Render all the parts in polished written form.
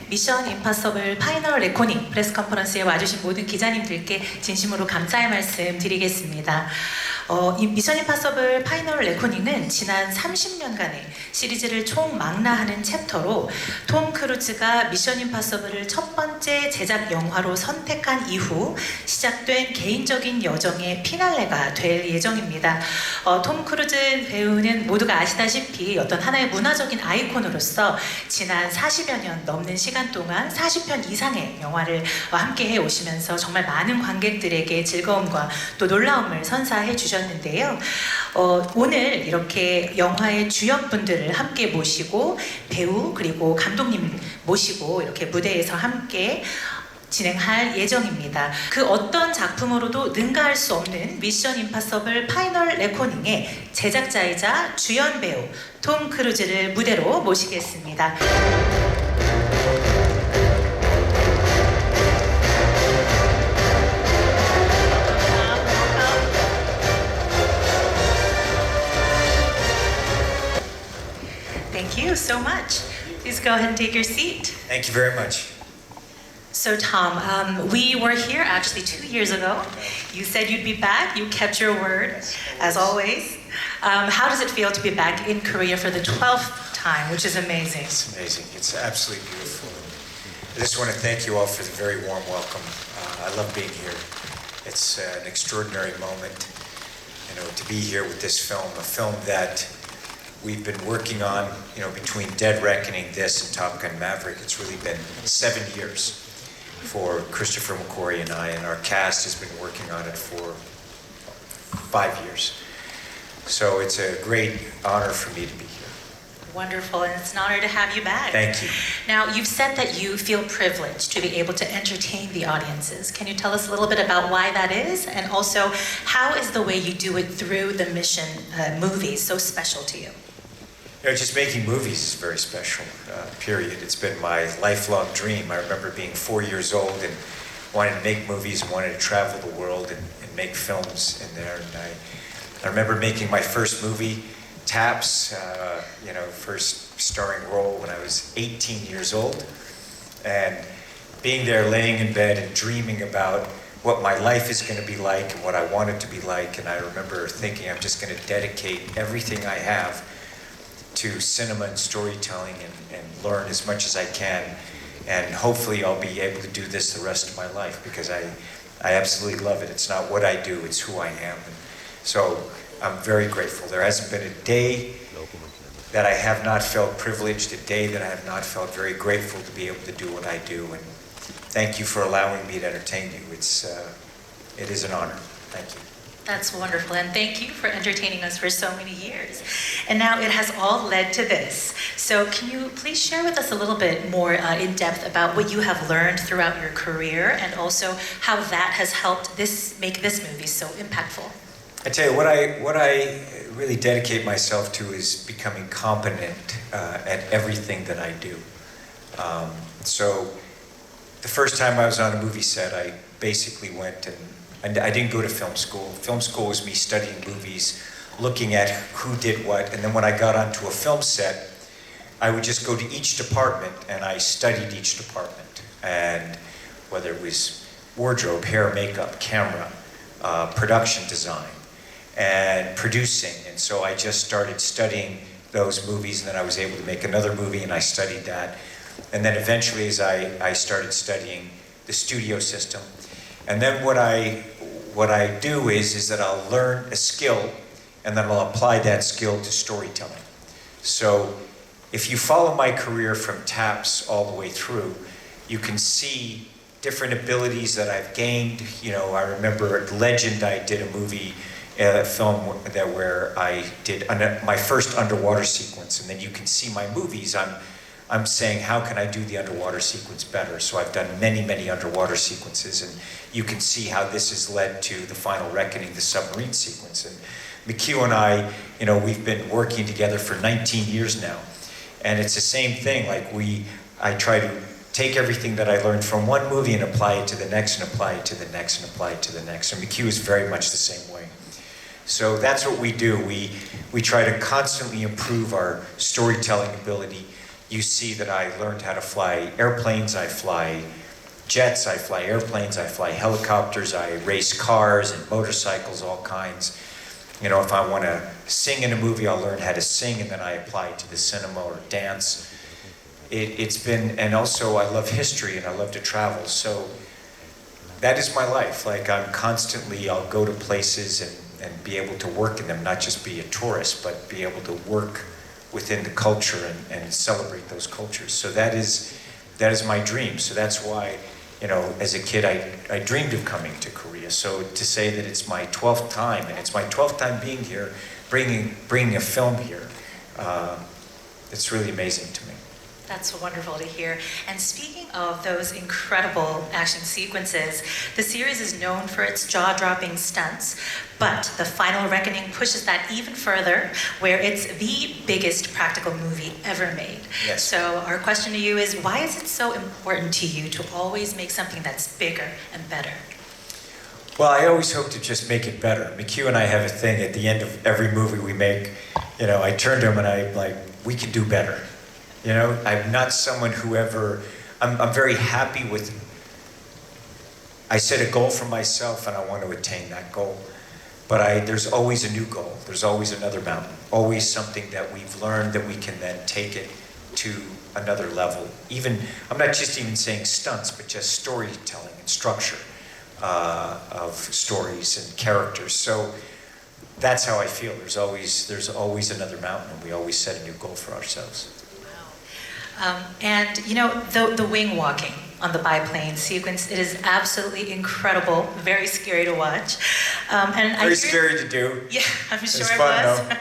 미션 임파서블 파이널 레코닝 프레스 컨퍼런스에 와주신 모든 기자님들께 진심으로 감사의 말씀 드리겠습니다. 이 미션 임파서블 파이널 레코닝은 지난 30년간의 시리즈를 총망라하는 챕터로 톰 크루즈가 미션 임파서블을 첫 번째 제작 영화로 선택한 이후 시작된 개인적인 여정의 피날레가 될 예정입니다. 톰 크루즈 배우는 모두가 아시다시피 어떤 하나의 문화적인 아이콘으로서 지난 40여 년 넘는 시간 동안 40편 이상의 영화를 함께 해오시면서 정말 많은 관객들에게 즐거움과 또 놀라움을 선사해 주셨는데요. 오늘 이렇게 영화의 주연분들을 함께 모시고 배우 그리고 감독님 모시고 이렇게 무대에서 함께 진행할 예정입니다. 그 어떤 작품으로도 능가할 수 없는 미션 임파서블 파이널 레코닝의 제작자이자 주연 배우 톰 크루즈를 무대로 모시겠습니다. Thank you so much. Please go ahead and take your seat. Thank you very much. So Tom, we were here actually 2 years ago. You said you'd be back. You kept your word, as always. How does it feel to be back in Korea for the 12th time, which is amazing? It's amazing. It's absolutely beautiful. I just want to thank you all for the very warm welcome. I love being here. It's an extraordinary moment, to be here with this film, a film that we've been working on, between Dead Reckoning, this, and Top Gun Maverick. It's really been 7 years for Christopher Macquarie and I, and our cast has been working on it for 5 years. So it's a great honor for me to be here. Wonderful, and it's an honor to have you back. Thank you. Now, you've said that you feel privileged to be able to entertain the audiences. Can you tell us a little bit about why that is? And also, how is the way you do it through the Mission movies so special to you? Just making movies is very special, period. It's been my lifelong dream. I remember being 4 years old and wanting to make movies and wanting to travel the world and make films in there. And I remember making my first movie, Taps, first starring role when I was 18 years old. And being there, laying in bed and dreaming about what my life is going to be like and what I want it to be like. And I remember thinking I'm just going to dedicate everything I have to cinema and storytelling and learn as much as I can, and hopefully I'll be able to do this the rest of my life because I absolutely love it. It's not what I do, it's who I am. And so I'm very grateful. There hasn't been a day that I have not felt privileged, a day that I have not felt very grateful to be able to do what I do. And thank you for allowing me to entertain you. It is an honor. Thank you. That's wonderful, and thank you for entertaining us for so many years. And now it has all led to this. So can you please share with us a little bit more in depth about what you have learned throughout your career and also how that has helped make this movie so impactful? I tell you, what I really dedicate myself to is becoming competent at everything that I do. So the first time I was on a movie set, I basically went and I didn't go to film school. Film school was me studying movies, looking at who did what, and then when I got onto a film set, I would just go to each department and I studied each department. And whether it was wardrobe, hair, makeup, camera, production design, and producing. And so I just started studying those movies, and then I was able to make another movie and I studied that. And then eventually as I started studying the studio system. And then what I do is that I'll learn a skill and then I'll apply that skill to storytelling. So if you follow my career from Taps all the way through, you can see different abilities that I've gained. I remember at Legend, I did a movie, a film where I did my first underwater sequence, and then you can see my movies. I'm saying, how can I do the underwater sequence better? So I've done many, many underwater sequences, and you can see how this has led to the final reckoning, the submarine sequence. And McHugh and I, we've been working together for 19 years now. And it's the same thing, I try to take everything that I learned from one movie and apply it to the next, and apply it to the next, and apply it to the next. And McHugh is very much the same way. So that's what we do. We try to constantly improve our storytelling ability you see that I learned how to fly airplanes, I fly jets, I fly airplanes, I fly helicopters, I race cars and motorcycles, all kinds. You know, if I want to sing in a movie, I'll learn how to sing, and then I apply it to the cinema or dance. It's been, and also I love history and I love to travel, so that is my life. Like, I'm constantly, I'll go to places and be able to work in them, not just be a tourist, but be able to work within the culture and celebrate those cultures. So that is my dream. So that's why, you know, as a kid, I dreamed of coming to Korea. So to say that it's my 12th time, and it's my 12th time being here, bringing a film here, it's really amazing to me. That's wonderful to hear. And speaking of those incredible action sequences, the series is known for its jaw-dropping stunts, but The Final Reckoning pushes that even further, where it's the biggest practical movie ever made. Yes. So our question to you is, why is it so important to you to always make something that's bigger and better? Well, I always hope to just make it better. McHugh and I have a thing at the end of every movie we make. You know, I turn to him and I'm like, we can do better. You know, I'm not someone who ever, I'm very happy with, I set a goal for myself and I want to attain that goal. But there's always a new goal. There's always another mountain. Always something that we've learned that we can then take it to another level. Even, I'm not just even saying stunts, but just storytelling and structure of stories and characters. So that's how I feel. There's always another mountain, and we always set a new goal for ourselves. And you know, the wing walking on the biplane sequence, it is absolutely incredible, very scary to watch. Very scary to do. Yeah, I'm sure It's it fun, was. though.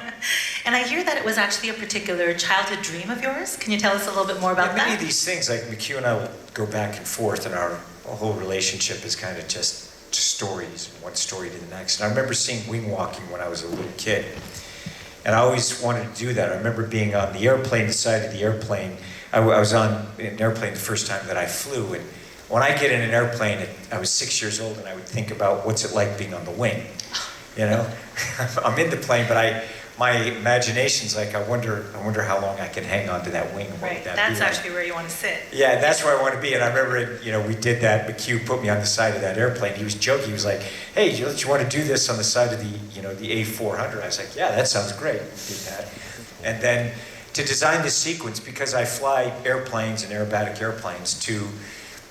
And I hear that it was actually a particular childhood dream of yours. Can you tell us a little bit more about Many that? of these things, like McHugh and I will go back and forth, and our whole relationship is kind of just stories, one story to the next. And I remember seeing wing walking when I was a little kid, and I always wanted to do that. I remember being on the airplane, the side of the airplane. I was on an airplane the first time that I flew, and when I get in an airplane, I was 6 years old, and I would think about what's it like being on the wing. You know, I'm in the plane, but my imagination's like, I wonder how long I can hang on to that wing. Right, that's actually where you want to sit. Yeah, that's where I want to be. And I remember, you know, we did that. McHugh put me on the side of that airplane. He was joking. He was like, "Hey, do you want to do this on the side of the, you know, the A400?" I was like, "Yeah, that sounds great." We did that, and then to design this sequence, because I fly airplanes and aerobatic airplanes,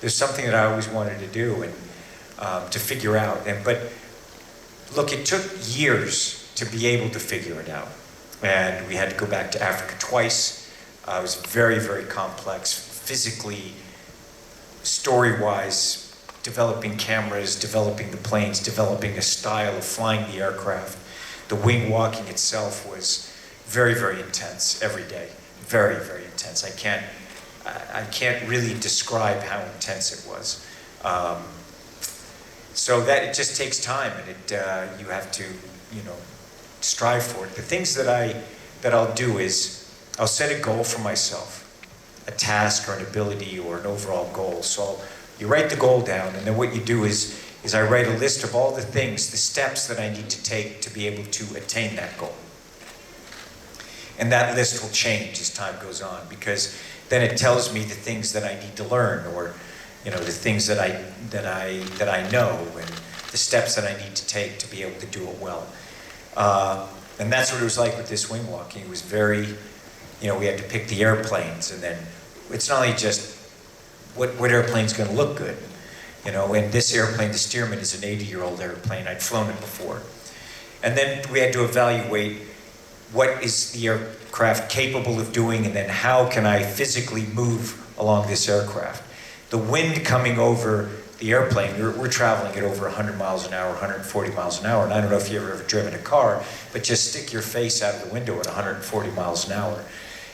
there's something that I always wanted to do and to figure out. But look, it took years to be able to figure it out. And we had to go back to Africa twice. It was very, very complex, physically, story-wise, developing cameras, developing the planes, developing a style of flying the aircraft. The wing walking itself was very, very intense every day. Very, very intense. I can't really describe how intense it was. So that it just takes time, and you have to, you know, strive for it. The things that I'll do is I'll set a goal for myself, a task or an ability or an overall goal. So you write the goal down, and then what you do is I write a list of all the things, the steps that I need to take to be able to attain that goal. And that list will change as time goes on, because then it tells me the things that I need to learn, or, you know, the things that I know, and the steps that I need to take to be able to do it well. And that's what it was like with this wing walking. It was very, you know, we had to pick the airplanes, and then it's not only just what airplane's going to look good, you know. And this airplane, the Stearman, is an 80-year-old airplane. I'd flown it before, and then we had to evaluate what is the aircraft capable of doing, and then how can I physically move along this aircraft. The wind coming over the airplane, we're traveling at over 100 miles an hour, 140 miles an hour, and I don't know if you've ever driven a car, but just stick your face out of the window at 140 miles an hour,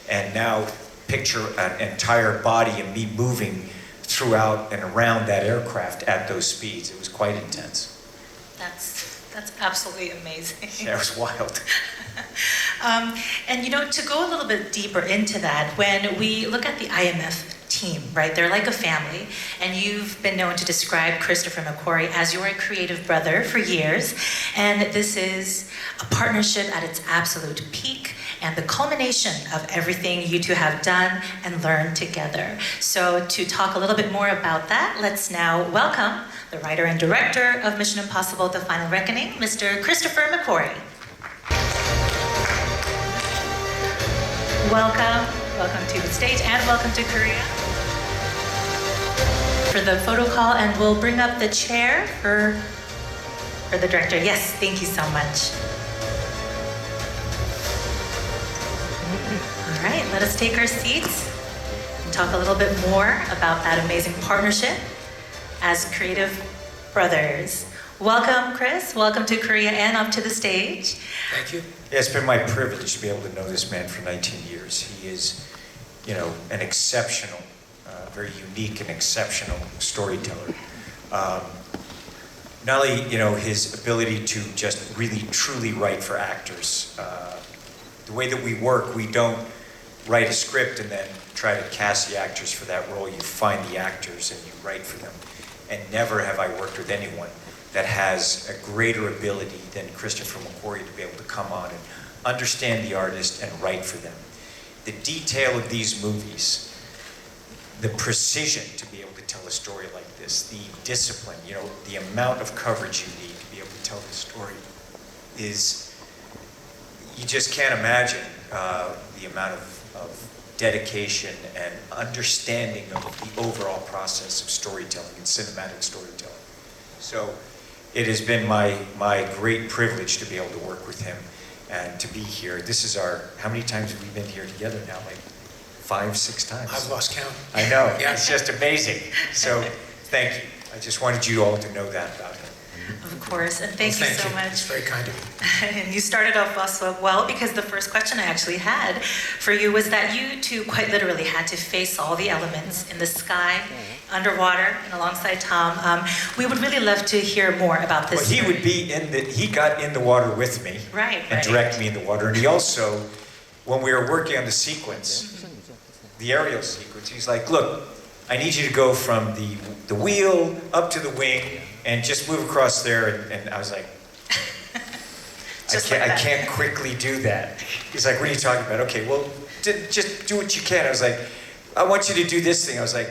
and now picture an entire body and me moving throughout and around that aircraft at those speeds. It was quite intense. That's absolutely amazing. Yeah, it was wild. And you know, to go a little bit deeper into that, when we look at the IMF team, right? They're like a family, and you've been known to describe Christopher Macquarie as your creative brother for years, and this is a partnership at its absolute peak, and the culmination of everything you two have done and learned together. So to talk a little bit more about that, let's now welcome the writer and director of Mission Impossible: The Final Reckoning, Mr. Christopher Macquarie. Welcome to the stage and welcome to Korea. For the photo call, and we'll bring up the chair for the director. Yes, thank you so much. All right, let us take our seats and talk a little bit more about that amazing partnership as creative brothers. Welcome, Chris. Welcome to Korea and up to the stage. Thank you. Yeah, it's been my privilege to be able to know this man for 19 years. He is, an exceptional, very unique and exceptional storyteller. Not only, his ability to just really, truly write for actors. The way that we work, we don't write a script and then try to cast the actors for that role. You find the actors and you write for them. And never have I worked with anyone that has a greater ability than Christopher Macquarie to be able to come on and understand the artist and write for them. The detail of these movies, the precision to be able to tell a story like this, the discipline, the amount of coverage you need to be able to tell this story is, you just can't imagine the amount of dedication and understanding of the overall process of storytelling and cinematic storytelling. So it has been my great privilege to be able to work with him and to be here. This is how many times have we been here together now? Like 5, 6 times. I've lost count. I know, Yeah. It's just amazing. So thank you. I just wanted you all to know that about him. Of course, and thank you so much. It's very kind of you. And you started off also well, because the first question I actually had for you was that you two quite literally had to face all the elements in the sky, underwater, and alongside Tom. We would really love to hear more about this. Well, he got in the water with me. Right. Direct me in the water. And he also, when we were working on the sequence, the aerial sequence, he's like, look, I need you to go from the wheel up to the wing and just move across there. And I was like, I can't quickly do that. He's like, what are you talking about? Okay, well, just do what you can. I was like, I want you to do this thing. I was like,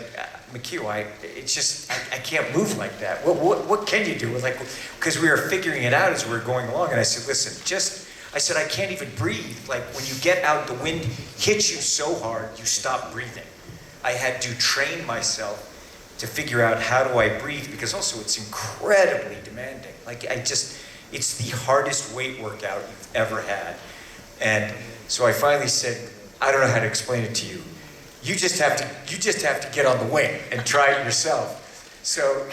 McHugh, I can't move like that. What can you do? Like, because we were figuring it out as we were going along. And I said, listen, I said, I can't even breathe. Like, when you get out, the wind hits you so hard, you stop breathing. I had to train myself to figure out how do I breathe, because also it's incredibly demanding. Like, it's the hardest weight workout you've ever had. And so I finally said, I don't know how to explain it to you. You just have to get on the wing and try it yourself. So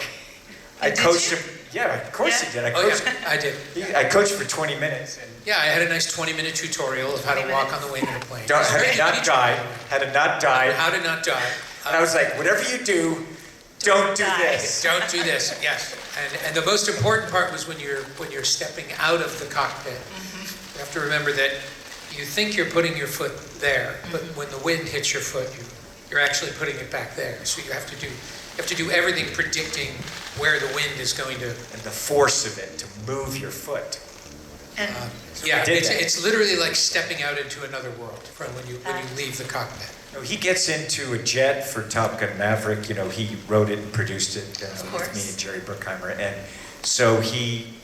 I coached him. Yeah, of course he did. I did. I coached for 20 minutes. And Yeah, I had a nice 20-minute tutorial of how to walk on the wing of a plane. how to not die. How to not die. And I was like, whatever you do, don't do this. Don't do this. Yes, and the most important part was when you're stepping out of the cockpit. You have to remember that you think you're putting your foot there, but when the wind hits your foot, you're actually putting it back there. So you have to do everything predicting where the wind is going to. And the force of it to move your foot. And Yeah, did that. it's literally like stepping out into another world from when you leave the cockpit. He gets into a jet for Top Gun Maverick. He wrote it and produced it with me and Jerry Bruckheimer. And so he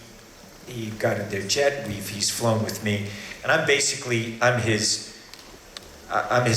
got into the jet. He's flown with me. And I'm his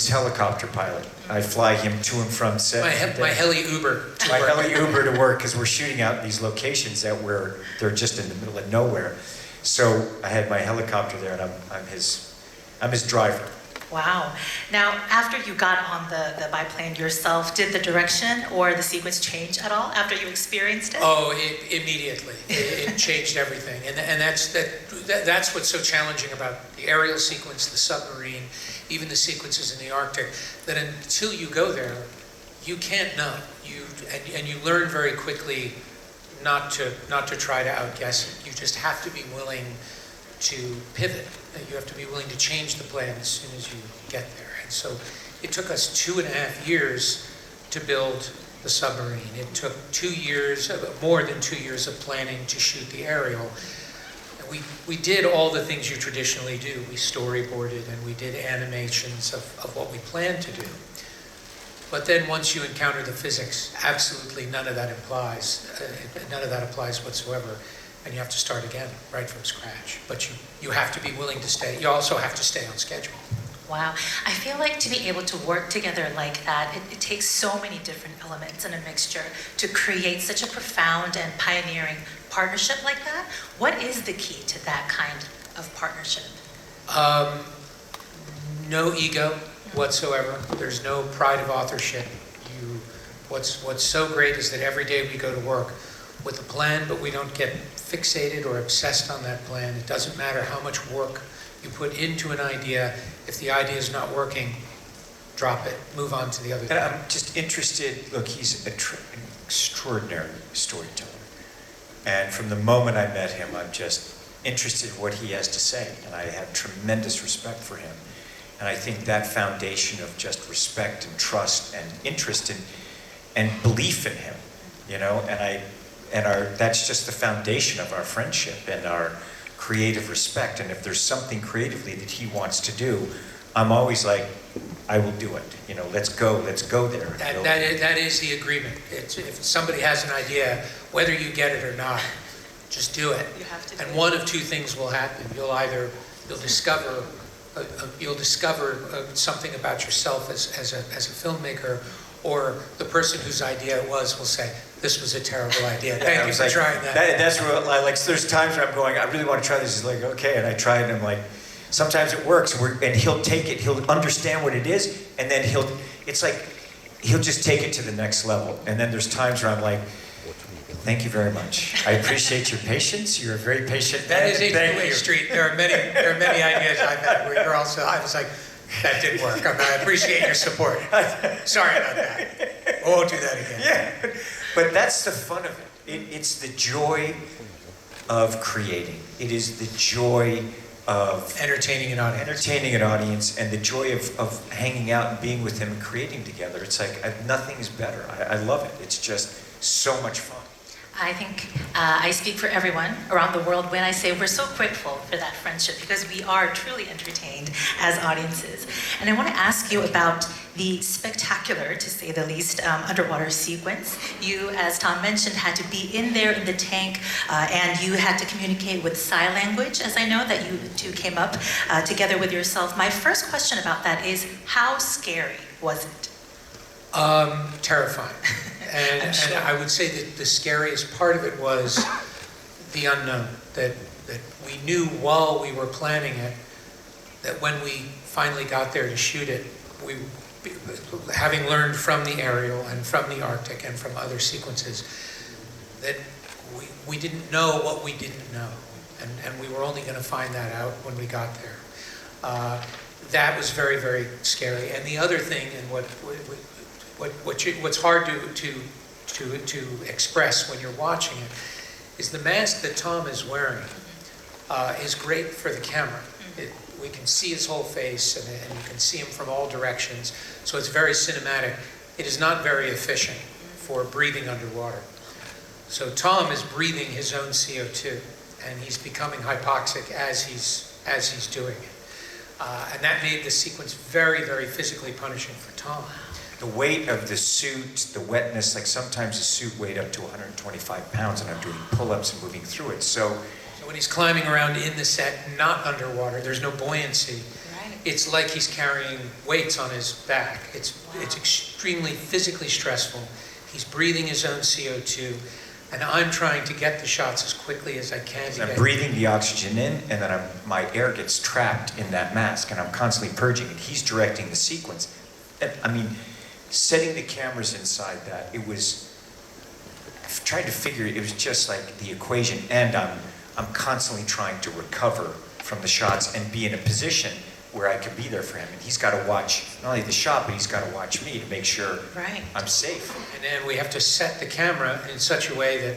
helicopter pilot. I fly him to and from set. My heli Uber. My heli Uber to work, because we're shooting out these locations they're just in the middle of nowhere. So I had my helicopter there, and I'm his driver. wow. Now, after you got on the biplane yourself, did the direction or the sequence change at all after you experienced it? Oh, immediately. It changed everything, and that's what's so challenging about the aerial sequence, the submarine, even the sequences in the Arctic. That until you go there, you can't know. And you learn very quickly not to try to outguess it. You just have to be willing to pivot. You have to be willing to change the plan as soon as you get there. And so it took us 2.5 years to build the submarine. It took 2 years, more than 2 years of planning to shoot the aerial. And we did all the things you traditionally do. We storyboarded and we did animations of what we planned to do. But then once you encounter the physics, absolutely none of that applies. None of that applies whatsoever. And you have to start again, right from scratch. But you have to be willing to stay. You also have to stay on schedule. Wow. I feel like to be able to work together like that, it takes so many different elements in a mixture to create such a profound and pioneering partnership like that. What is the key to that kind of partnership? No ego whatsoever. There's no pride of authorship. What's so great is that every day we go to work with a plan, but we don't get fixated or obsessed on that plan. It doesn't matter how much work you put into an idea. If the idea is not working, drop it, move on to the other thing. And I'm just interested, look, he's an extraordinary storyteller. And from the moment I met him, I'm just interested in what he has to say. And I have tremendous respect for him. And I think that foundation of just respect and trust and interest and belief in him, you know, that's just the foundation of our friendship and our creative respect. And if there's something creatively that he wants to do, I'm always like, I will do it. You know, let's go there. That is the agreement. If somebody has an idea, whether you get it or not, just do it. You have to and one of two things will happen. You'll discover something about yourself as a filmmaker, or the person whose idea it was will say, this was a terrible idea. Thank you for trying that. That's what I like. So there's times where I'm going, I really want to try this. He's like, okay, and I try it, and I'm like, sometimes it works, and he'll take it, he'll understand what it is, and then he'll just take it to the next level. And then there's times where I'm like, thank you very much. I appreciate your patience. You're a very patient man. That is a two-way street. There are many ideas I've had where you're also, I was like, that didn't work. I appreciate your support. Sorry about that. I won't do that again. Yeah, but that's the fun of it. It's the joy of creating. It is the joy of entertaining an audience. And the joy of hanging out and being with him and creating together. It's like nothing is better. I love it. It's just so much fun. I think I speak for everyone around the world when I say we're so grateful for that friendship, because we are truly entertained as audiences. And I want to ask you about the spectacular, to say the least, underwater sequence. You, as Tom mentioned, had to be in there in the tank, and you had to communicate with sign language, as I know that you two came up together with yourself. My first question about that is, how scary was it? Terrifying. And I would say that the scariest part of it was the unknown, that we knew while we were planning it, that when we finally got there to shoot it, having learned from the aerial and from the Arctic and from other sequences, that we didn't know what we didn't know. And we were only going to find that out when we got there. That was very, very scary. And the other thing, and what's hard to express when you're watching it, is the mask that Tom is wearing is great for the camera. We can see his whole face, and you can see him from all directions, so it's very cinematic. It is not very efficient for breathing underwater. So Tom is breathing his own CO2, and he's becoming hypoxic as he's doing it. And that made the sequence very, very physically punishing for Tom. The weight of the suit, the wetness, like sometimes the suit weighed up to 125 pounds, and I'm doing pull-ups and moving through it. So when he's climbing around in the set, not underwater, there's no buoyancy. Right. It's like he's carrying weights on his back. It's extremely physically stressful. He's breathing his own CO2, and I'm trying to get the shots as quickly as I can. I'm breathing the oxygen in, and then my air gets trapped in that mask, and I'm constantly purging it. He's directing the sequence. And, I mean, setting the cameras inside that, it was, I've tried to figure it was just like the equation, and I'm constantly trying to recover from the shots and be in a position where I could be there for him. And he's got to watch not only the shot, but he's got to watch me to make sure I'm safe. And then we have to set the camera in such a way that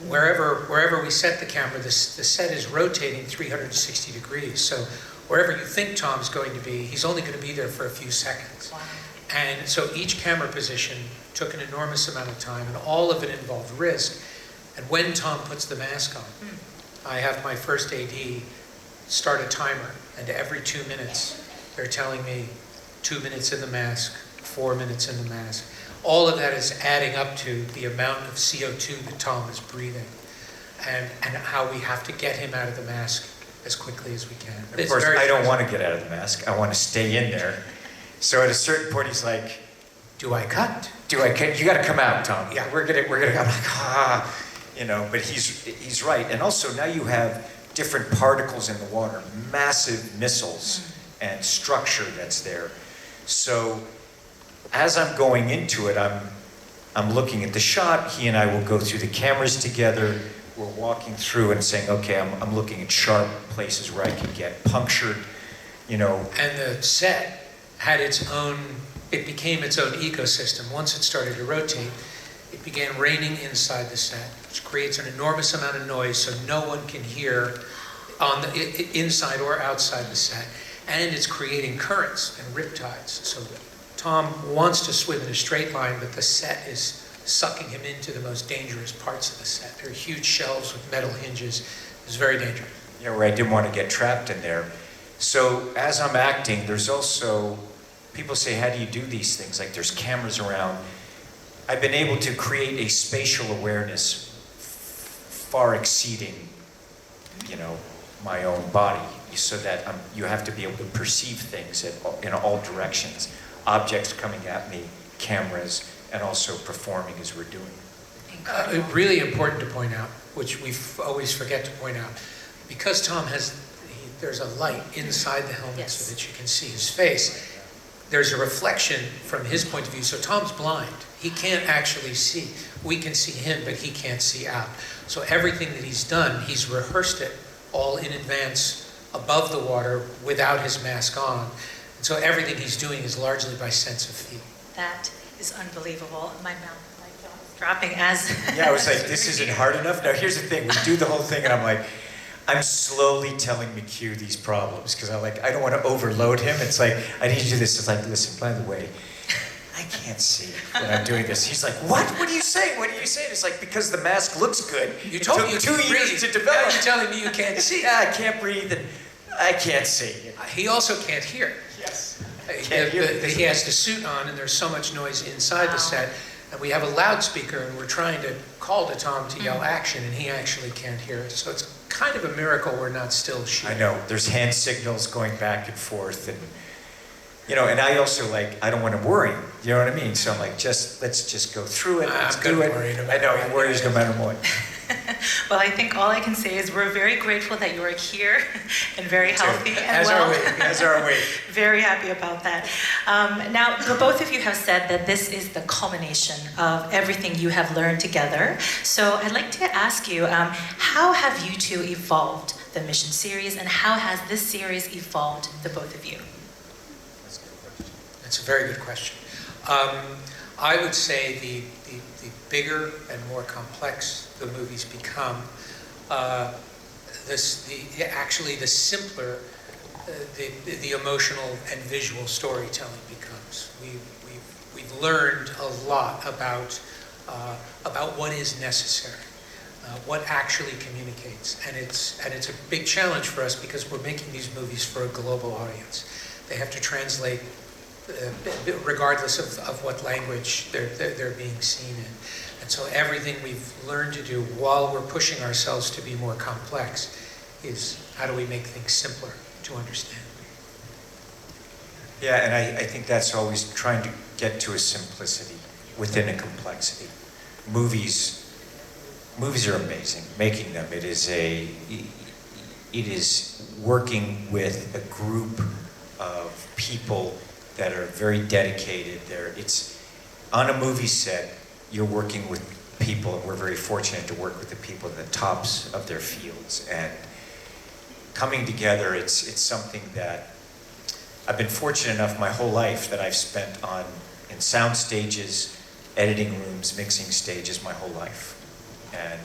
wherever we set the camera, the set is rotating 360 degrees. So wherever you think Tom's going to be, he's only going to be there for a few seconds. Wow. And so each camera position took an enormous amount of time, and all of it involved risk. And when Tom puts the mask on, I have my first AD start a timer, and every 2 minutes, they're telling me 2 minutes in the mask, 4 minutes in the mask. All of that is adding up to the amount of CO2 that Tom is breathing, and how we have to get him out of the mask as quickly as we can. Of course, I don't want to get out of the mask. I want to stay in there. So at a certain point, he's like, Do I cut? "Do I cut? You got to come out, Tom. Yeah. We're gonna." I'm like, you know. But he's right. And also now you have different particles in the water, massive missiles and structure that's there. So as I'm going into it, I'm looking at the shot. He and I will go through the cameras together. We're walking through and saying, okay, I'm looking at sharp places where I can get punctured, you know. And the set had its own, it became its own ecosystem. Once it started to rotate, it began raining inside the set, which creates an enormous amount of noise so no one can hear on the inside or outside the set. And it's creating currents and riptides. So Tom wants to swim in a straight line, but the set is sucking him into the most dangerous parts of the set. There are huge shelves with metal hinges. It's very dangerous. Yeah, where I didn't want to get trapped in there. So as I'm acting, there's also, people say, how do you do these things? Like there's cameras around. I've been able to create a spatial awareness far exceeding, you know, my own body, so that you have to be able to perceive things in all directions. Objects coming at me, cameras, and also performing as we're doing. Really important to point out, which we always forget to point out, because Tom there's a light inside the helmet so that you can see his face. There's a reflection from his point of view, so Tom's blind. He can't actually see. We can see him, but he can't see out. So everything that he's done, he's rehearsed it all in advance above the water without his mask on. And so everything he's doing is largely by sense of feel. That is unbelievable. My jaw is dropping as... Yeah, I was like, this isn't hard enough. Now here's the thing, we do the whole thing and I'm like, I'm slowly telling McHugh these problems because I don't want to overload him. It's like, I need to do this. It's like, listen, by the way, I can't see when I'm doing this. He's like, what? What are you saying? What are you saying? It's like, because the mask looks good. You told me you took 2 years breathe. to develop. Now you're telling me you can't see. Yeah, I can't breathe and I can't see. He also can't hear. Yes. He has the suit on and there's so much noise inside the set. And we have a loudspeaker and we're trying to call to Tom to yell action and he actually can't hear us. So it's kind of a miracle we're not still shooting. I know, there's hand signals going back and forth and, you know, and I also I don't want to worry, you know what I mean? So I'm like, let's just go through it, let's do it. I know, he worries no matter what. Well, I think all I can say is we're very grateful that you are here and very healthy and well. As are we. Very happy about that. Now, both of you have said that this is the culmination of everything you have learned together. So I'd like to ask you, how have you two evolved the Mission series and how has this series evolved the both of you? That's a very good question. I would say the bigger and more complex the movies become, actually the simpler the emotional and visual storytelling becomes. We've learned a lot about what is necessary, what actually communicates, and it's a big challenge for us because we're making these movies for a global audience. They have to translate regardless of what language they're being seen in. And so everything we've learned to do while we're pushing ourselves to be more complex is how do we make things simpler to understand. Yeah, and I think that's always trying to get to a simplicity within a complexity. Movies are amazing, making them. It is working with a group of people that are very dedicated. It's on a movie set, you're working with people, and we're very fortunate to work with the people at the tops of their fields. And coming together, it's something that I've been fortunate enough my whole life that I've spent in sound stages, editing rooms, mixing stages my whole life. And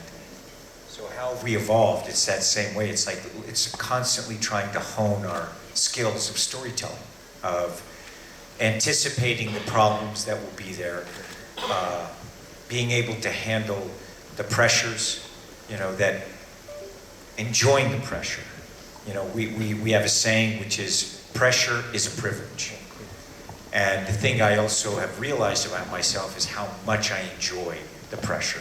so how have we evolved? It's that same way. It's like it's constantly trying to hone our skills of storytelling, of anticipating the problems that will be there, being able to handle the pressures, you know, that enjoying the pressure. You know, we have a saying which is, pressure is a privilege. And the thing I also have realized about myself is how much I enjoy the pressure,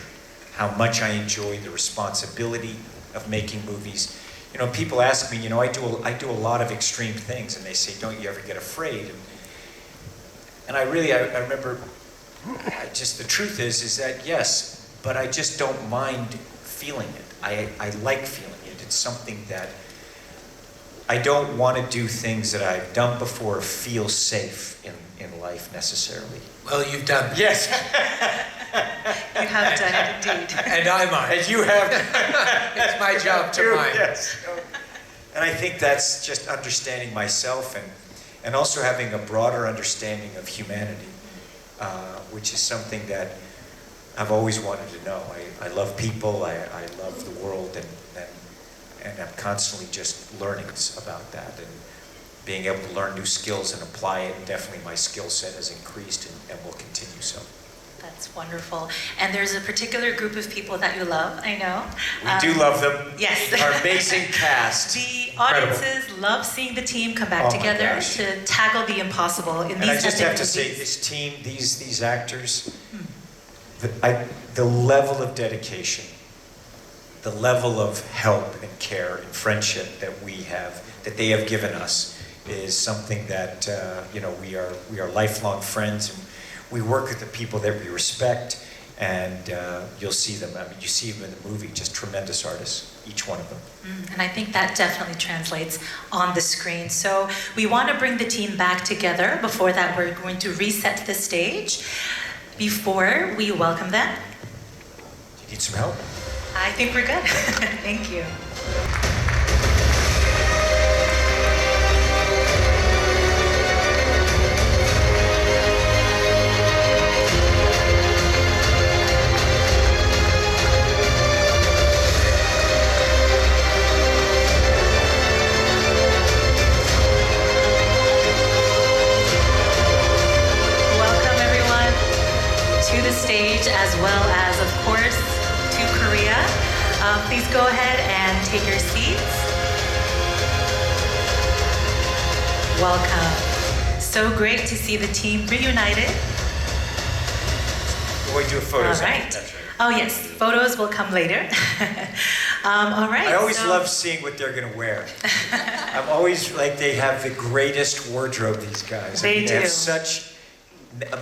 how much I enjoy the responsibility of making movies. You know, people ask me, you know, I do a lot of extreme things, and they say, don't you ever get afraid? And I remember, the truth is that yes, but I just don't mind feeling it. I like feeling it. It's something that I don't want to do things that I've done before or feel safe in life necessarily. Well, you've done that. Yes. You have done it indeed. And I might. And you have. It's my job to mind. Yes. And I think that's just understanding myself and also having a broader understanding of humanity, which is something that I've always wanted to know. I love people, I love the world, and I'm constantly just learning about that and being able to learn new skills and apply it. Definitely my skill set has increased and will continue so. That's wonderful. And there's a particular group of people that you love, I know. We do love them. Yes. Our amazing cast. The Incredible. audiences love seeing the team come back Oh my together gosh. to tackle the impossible in And these I just epic have to say, movies. this team, these actors, the level of dedication, the level of help and care and friendship that they have given us, is something that you know, we are lifelong friends, and we work with the people that we respect, and you'll see them. I mean, you see them in the movie, just tremendous artists, each one of them. And I think that definitely translates on the screen. So we want to bring the team back together. Before that, we're going to reset the stage. Before we welcome them, Do you need some help? I think we're good. Thank you. Welcome everyone to the stage, as well as, of course, to Korea. Please go ahead and take your seats. Welcome. So great to see the team reunited. We do photos. All right. That's right. Oh yes, photos will come later. All right. I always so- love seeing what they're going to wear. I'm always like, they have the greatest wardrobe, these guys. They They do. have such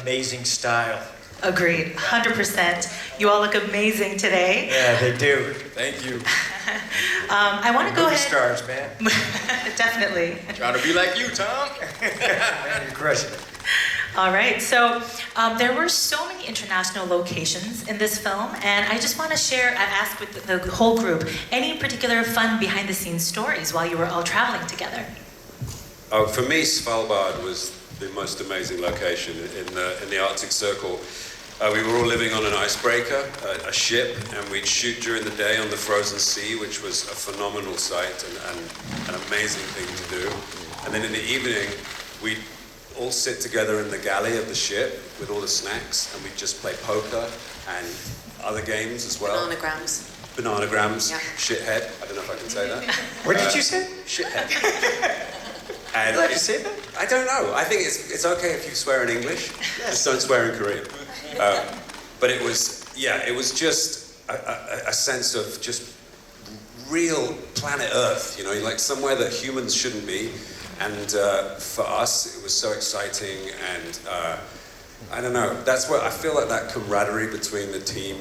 amazing style. Agreed, 100%. You all look amazing today. Yeah, they do. Thank you. I want to go Movie ahead. stars, man. Definitely. Trying to be like you, Tom. Man, you're crushing it. All right, so there were so many international locations in this film, and I just want to share, I asked with the whole group, any particular fun behind-the-scenes stories while you were all traveling together? Oh, for me, Svalbard was the most amazing location in the Arctic Circle. We were all living on an icebreaker, a ship, and we'd shoot during the day on the frozen sea, which was a phenomenal sight and an amazing thing to do. And then in the evening, we'd all sit together in the galley of the ship with all the snacks, and we'd just play poker and other games as well. Bananagrams. Bananagrams, Yeah. shithead. I don't know if I can say that. What did you say? Shithead. And You like to say that? I don't know. I think it's okay if you swear in English. Just don't swear in Korean. But it was just a sense of just real planet Earth, you know, like somewhere that humans shouldn't be. And for us, it was so exciting, and I don't know. That's what I feel like, that camaraderie between the team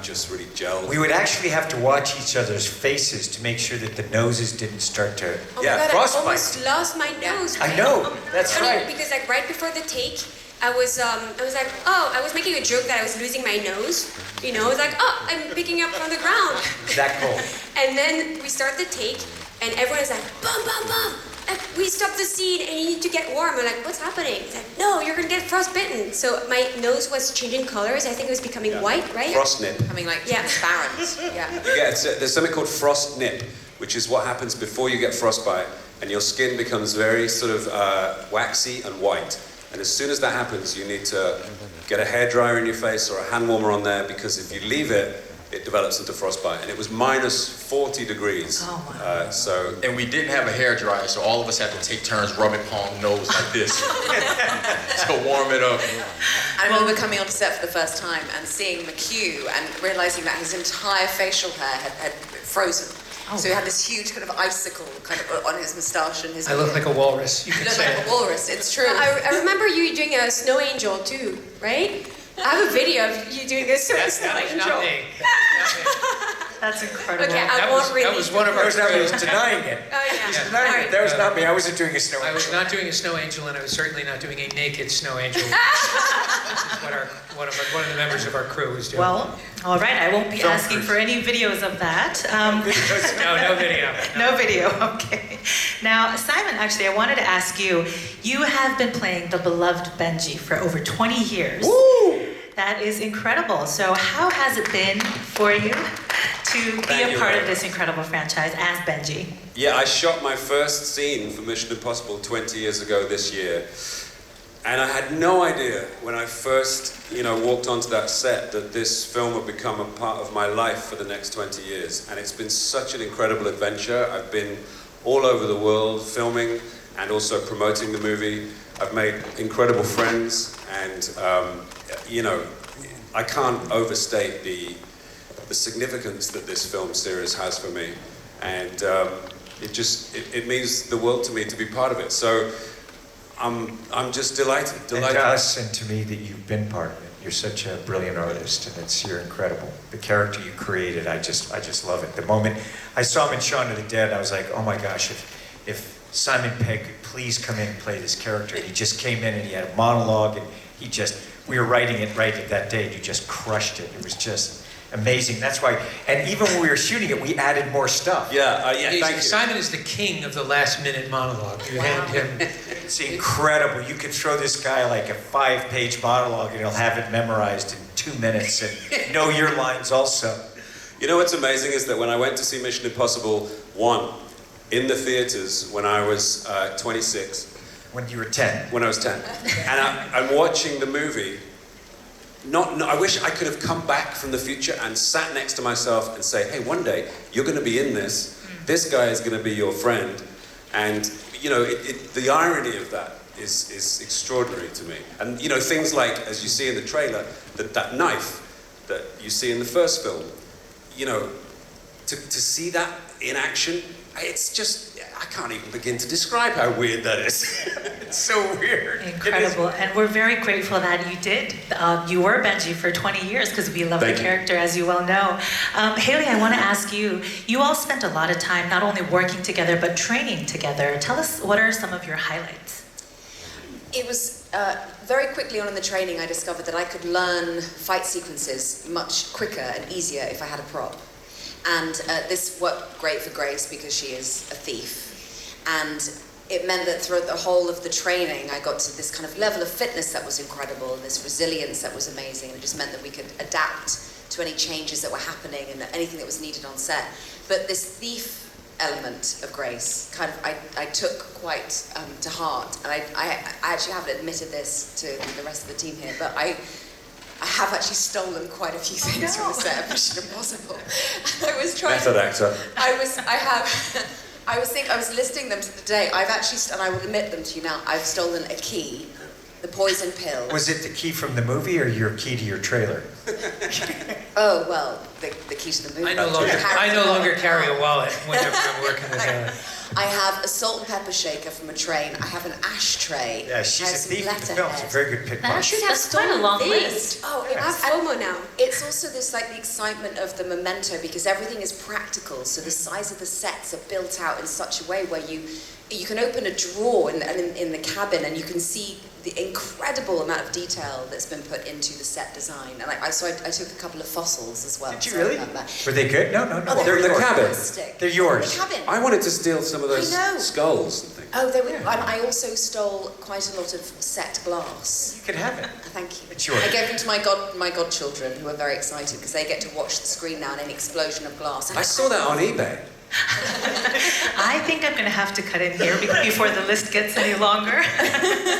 just really gelled. We would actually have to watch each other's faces to make sure that the noses didn't start to Oh Yeah, my god, I frostbite. almost lost my nose. I right? know, that's Funny, right. Because like right before the take, I was like, oh, I was making a joke that I was losing my nose. You know, I was like, oh, I'm picking up on the ground. That cold. And then we start the take, and everyone is like, bum, bum, bum. Like, we stopped the scene and you need to get warm. I'm like, what's happening? It's like, no, you're gonna get frostbitten. So my nose was changing colors. I think it was becoming white, right? Frost nip. I mean, like Yeah. transparent. Yeah. There's something called frost nip, which is what happens before you get frostbite, and your skin becomes very sort of waxy and white. And as soon as that happens, you need to get a hairdryer in your face or a hand warmer on there, because if you leave it, it develops into frostbite. And it was minus 40 degrees. Oh my. And we didn't have a hairdryer, so all of us had to take turns rubbing Pong's nose like this to warm it up. I remember coming onto set for the first time and seeing McHugh and realizing that his entire facial hair had frozen. So he had this huge kind of icicle kind of on his moustache and his. I look like a walrus. You You can look say like it. a walrus. It's true. I remember you doing a snow angel too, right? I have a video of you doing a snow That's not angel. me. Not me. That's incredible. Okay, I That won't was, release that was one of That our was not me. He was crews. denying it. Oh yeah. He's denying it. That was not me. I wasn't doing a snow I was angel. not doing a snow angel, and I was certainly not doing a naked snow angel. This is what one of the members of our crew was doing. Well, all right. I won't be Film asking crews. for any videos of that. no video. No video, okay. Now, Simon, actually, I wanted to ask you, you have been playing the beloved Benji for over 20 years. Woo! That is incredible. So how has it been for you to be Thank a you, part of Ray. this incredible franchise as Benji? Yeah, I shot my first scene for Mission Impossible 20 years ago this year. And I had no idea when I first, walked onto that set that this film would become a part of my life for the next 20 years. And it's been such an incredible adventure. I've been all over the world filming and also promoting the movie. I've made incredible friends, and I can't overstate the significance that this film series has for me. And it means the world to me to be part of it. So I'm just delighted. And to us and to me that you've been part of it. You're such a brilliant artist, and you're incredible. The character you created, I just love it. The moment I saw him in Shaun of the Dead, I was like, oh my gosh, if Simon Pegg could please come in and play this character. And he just came in and he had a monologue, and we were writing it right at that day, and you just crushed it. It was just amazing. That's why, and even when we were shooting it, we added more stuff. Thank you. Simon is the king of the last-minute monologue. You hand him. It's incredible. You could throw this guy like a 5-page monologue and he'll have it memorized in 2 minutes and know your lines also. You know what's amazing is that when I went to see Mission Impossible 1 in the theaters when I was 26, When you were 10. when I was 10, and I'm watching the movie, I wish I could have come back from the future and sat next to myself and say, hey, one day you're going to be in this. This guy is going to be your friend. And, the irony of that is extraordinary to me. And, things like, as you see in the trailer, that knife that you see in the first film, to see that in action, it's just, I can't even begin to describe how weird that is. It's so weird. Incredible. And we're very grateful that you did. You were Benji for 20 years because we love the Thank you. character, as you well know. Hayley, I want to ask you, you all spent a lot of time not only working together, but training together. Tell us, what are some of your highlights? It was very quickly on in the training I discovered that I could learn fight sequences much quicker and easier if I had a prop. And this worked great for Grace because she is a thief. And it meant that throughout the whole of the training, I got to this kind of level of fitness that was incredible, and this resilience that was amazing. And it just meant that we could adapt to any changes that were happening and anything that was needed on set. But this thief element of Grace, kind of, I took quite to heart. And I actually haven't admitted this to the rest of the team here, but I have actually stolen quite a few things from the set of Mission Impossible. I was trying. Method actor. I was listing them to the day. I've actually, and I will admit them to you now. I've stolen a key, the poison pill. Was it the key from the movie or your key to your trailer? Oh well, the key to the movie. I no longer carry a wallet whenever I'm working with her. I have a salt and pepper shaker from a train. I have an ashtray. Yeah, she's I a have some thief in the letterhead. film. It's a very good pickpocket. That should have That's quite a stolen long things. list. Oh, I have FOMO now. It's also this like the excitement of the memento because everything is practical. So the size of the sets are built out in such a way where you can open a drawer in the cabin and you can see the incredible amount of detail that's been put into the set design. And I took a couple of fossils as well. Did you Sorry really? about that. Were they good? No. Oh, They're in the yours. cabin. Fantastic. They're yours. The cabin. I wanted to steal some of those I know. skulls and things. Oh, they were. And I also stole quite a lot of set glass. You can have it. Thank you. It's yours. I gave them to my godchildren, who are very excited because they get to watch the screen now and an explosion of glass. I saw that on eBay. I think I'm going to have to cut in here before the list gets any longer.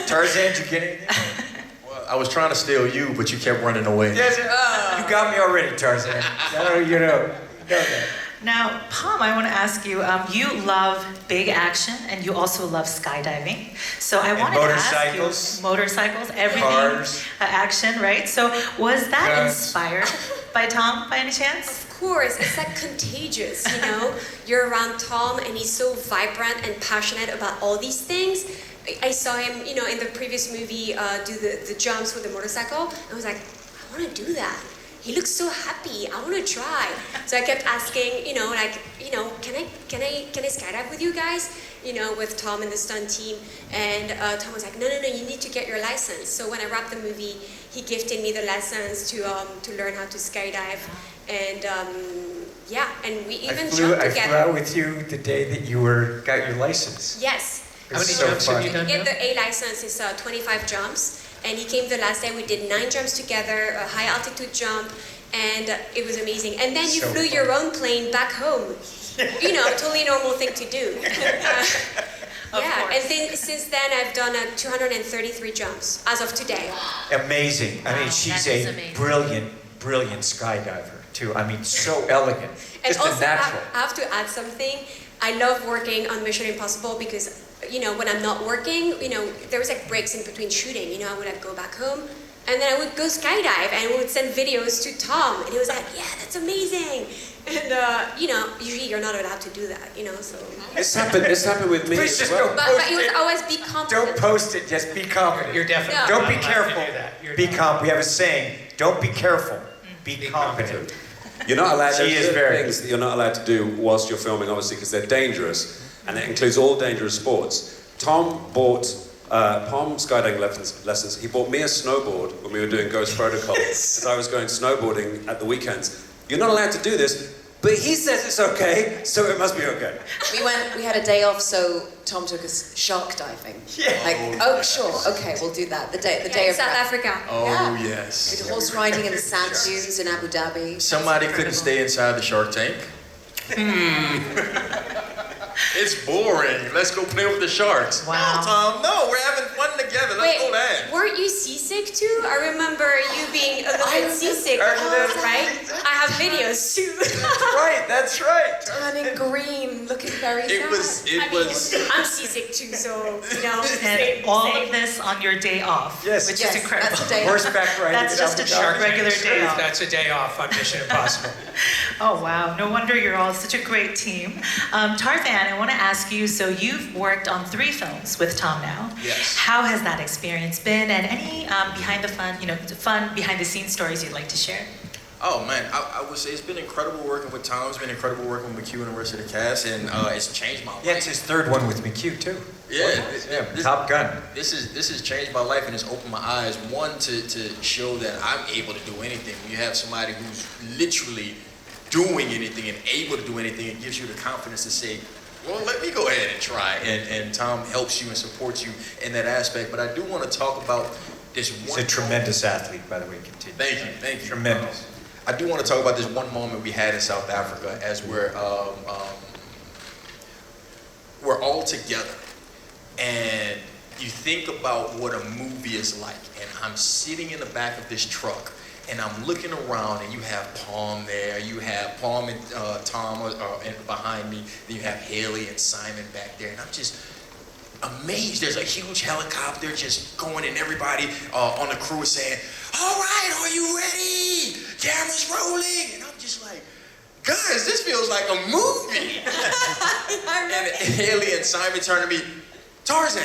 Tarzan, did you get anything? Well, I was trying to steal you, but you kept running away. Yes, you got me already, Tarzan. You know that. Now, Pom, I want to ask you, you love big action and you also love skydiving. So I wanted to ask you, motorcycles, everything, cars. Action, right? So was that Guns. inspired by Tom by any chance? Of course, it's like contagious, you know? You're around Tom and he's so vibrant and passionate about all these things. I saw him, you know, in the previous movie do the jumps with the motorcycle. I was like, I want to do that. He looks so happy. I want to try. So I kept asking, you know, like, you know, can I skydive with you guys? You know, with Tom and the stunt team. And Tom was like, no, you need to get your license. So when I wrapped the movie, he gifted me the license to learn how to skydive. And yeah, and we even jumped I together. flew out with you the day that you got your license. Yes. How many It's so jumps have you fun. done In now? the A license is 25 jumps, and he came the last day. We did 9 jumps together, a high altitude jump, and it was amazing. And then you So flew fun. your own plane back home. You know, totally normal thing to do. Of Yeah, course. and then since then I've done 233 jumps as of today. Amazing. I mean, Wow, she's that is a amazing. brilliant skydiver too. I mean, so elegant. And Just also, a natural. I have to add something. I love working on Mission Impossible because, you know, when I'm not working, you know, there was like breaks in between shooting. You know, I would like go back home, and then I would go skydive, and we would send videos to Tom, and he was like, "Yeah, that's amazing." And you know, usually you're not allowed to do that, you know. So, It's happened with me Please as just well. don't but post he was it. always be confident. Don't post it. Just be confident. You're definitely No. Don't be not allowed to careful. do that. You're Be not. calm. We have a saying. Don't be careful. Be confident. You're not allowed. She There's is certain very- things that you're not allowed to do whilst you're filming, obviously, because they're dangerous, and it includes all dangerous sports. Tom bought Pom skydiving lessons. He bought me a snowboard when we were doing Ghost Protocol, because I was going snowboarding at the weekends. You're not allowed to do this, but he says it's okay, so it must be okay. We had a day off, so Tom took us shark diving. Yeah. Like, oh sure, okay, we'll do that. The day Yeah, in of South prep. Africa. Oh, Yeah. We yes. did horse riding in the sand dunes in Abu Dhabi. Somebody couldn't stay inside the Shark Tank. It's boring. Let's go play with the sharks. Wow. No, Tom, no, we're having fun together. Let's go there. Weren't you seasick too? I remember you being a little bit seasick, right? I have videos too. That's right. Turning green, looking very sad. I mean, I'm seasick too, so, you know. And all of this on your day off, Yes. which Yes, is incredible. that's a day off. Horseback riding. That's in just a Abu shark Dhabi. regular day off. That's a day off on Mission Impossible. Oh wow, no wonder you're all such a great team. Tarzan, I want to ask you, so you've worked on 3 films with Tom now. Yes. How has that experience been, and any behind the scenes stories you'd like to share? Oh man, I would say it's been incredible working with Tom. It's been incredible working with McHugh and the rest of the cast, and it's changed my life. Yeah, it's his third one with McHugh too. Yeah, Top Gun. This has changed my life and it's opened my eyes. One, to show that I'm able to do anything. When you have somebody who's literally doing anything and able to do anything, it gives you the confidence to say, well, let me go ahead and try. And Tom helps you and supports you in that aspect. But I do want to talk about this He's one. a tremendous athlete, by the way. Continue. Thank you. Tremendous. I do want to talk about this one moment we had in South Africa as we're all together, and you think about what a movie is like, and I'm sitting in the back of this truck, and I'm looking around, and you have Pom there, you have Pom and Tom behind me, then you have Hayley and Simon back there, and I'm just amazed. There's a huge helicopter just going, and everybody on the crew is saying, all right, are you ready? Camera's rolling. And I'm just like, guys, this feels like a movie. And Hayley and Simon turned to me, Tarzan,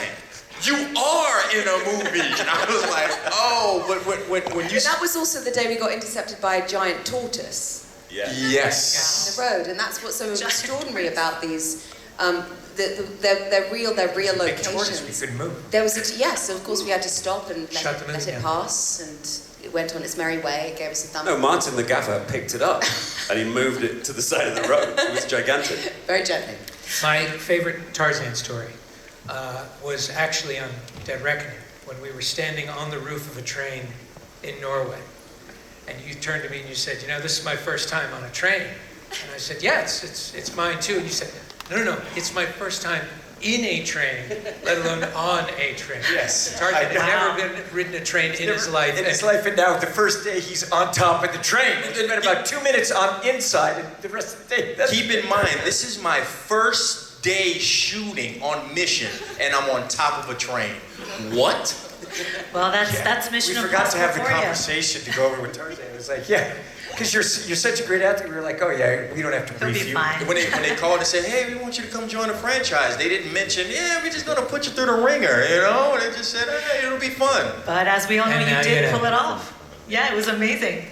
you are in a movie. And I was like, oh, but when you... But that was also the day we got intercepted by a giant tortoise Yeah. Yes. on the road, and that's what's so extraordinary about these. They're real Big tortoise, we locations. couldn't move. There was yes, of course we had to stop and Shut them in, let it yeah. pass, and it went on its merry way. It gave us a thumb. No, Martin the gaffer picked it up and he moved it to the side of the road. It was gigantic. Very gently. My favorite Tarzan story was actually on Dead Reckoning, when we were standing on the roof of a train in Norway. And you turned to me and you said, you know, this is my first time on a train. And I said, yeah, it's mine too. And you said, no, it's my first time in a train, let alone on a train. Yes. Tarzan has never been ridden a train in his life. In his life, and now the first day he's on top of the train. He spent about 2 minutes on inside, and the rest of the day. Keep in mind, this is my first day shooting on Mission, and I'm on top of a train. What? Well, that's Mission We forgot to Impossible have the for you. conversation to go over with Tarzan. It was like, yeah, because you're such a great athlete. We were like, oh yeah, we don't have to He'll brief be you. fine. When they called and said, hey, we want you to come join the franchise, they didn't mention, yeah, we're just going to put you through the ringer, you know? They just said, hey, it'll be fun. But as we all know, And now you did you know. pull it off. Yeah, it was amazing.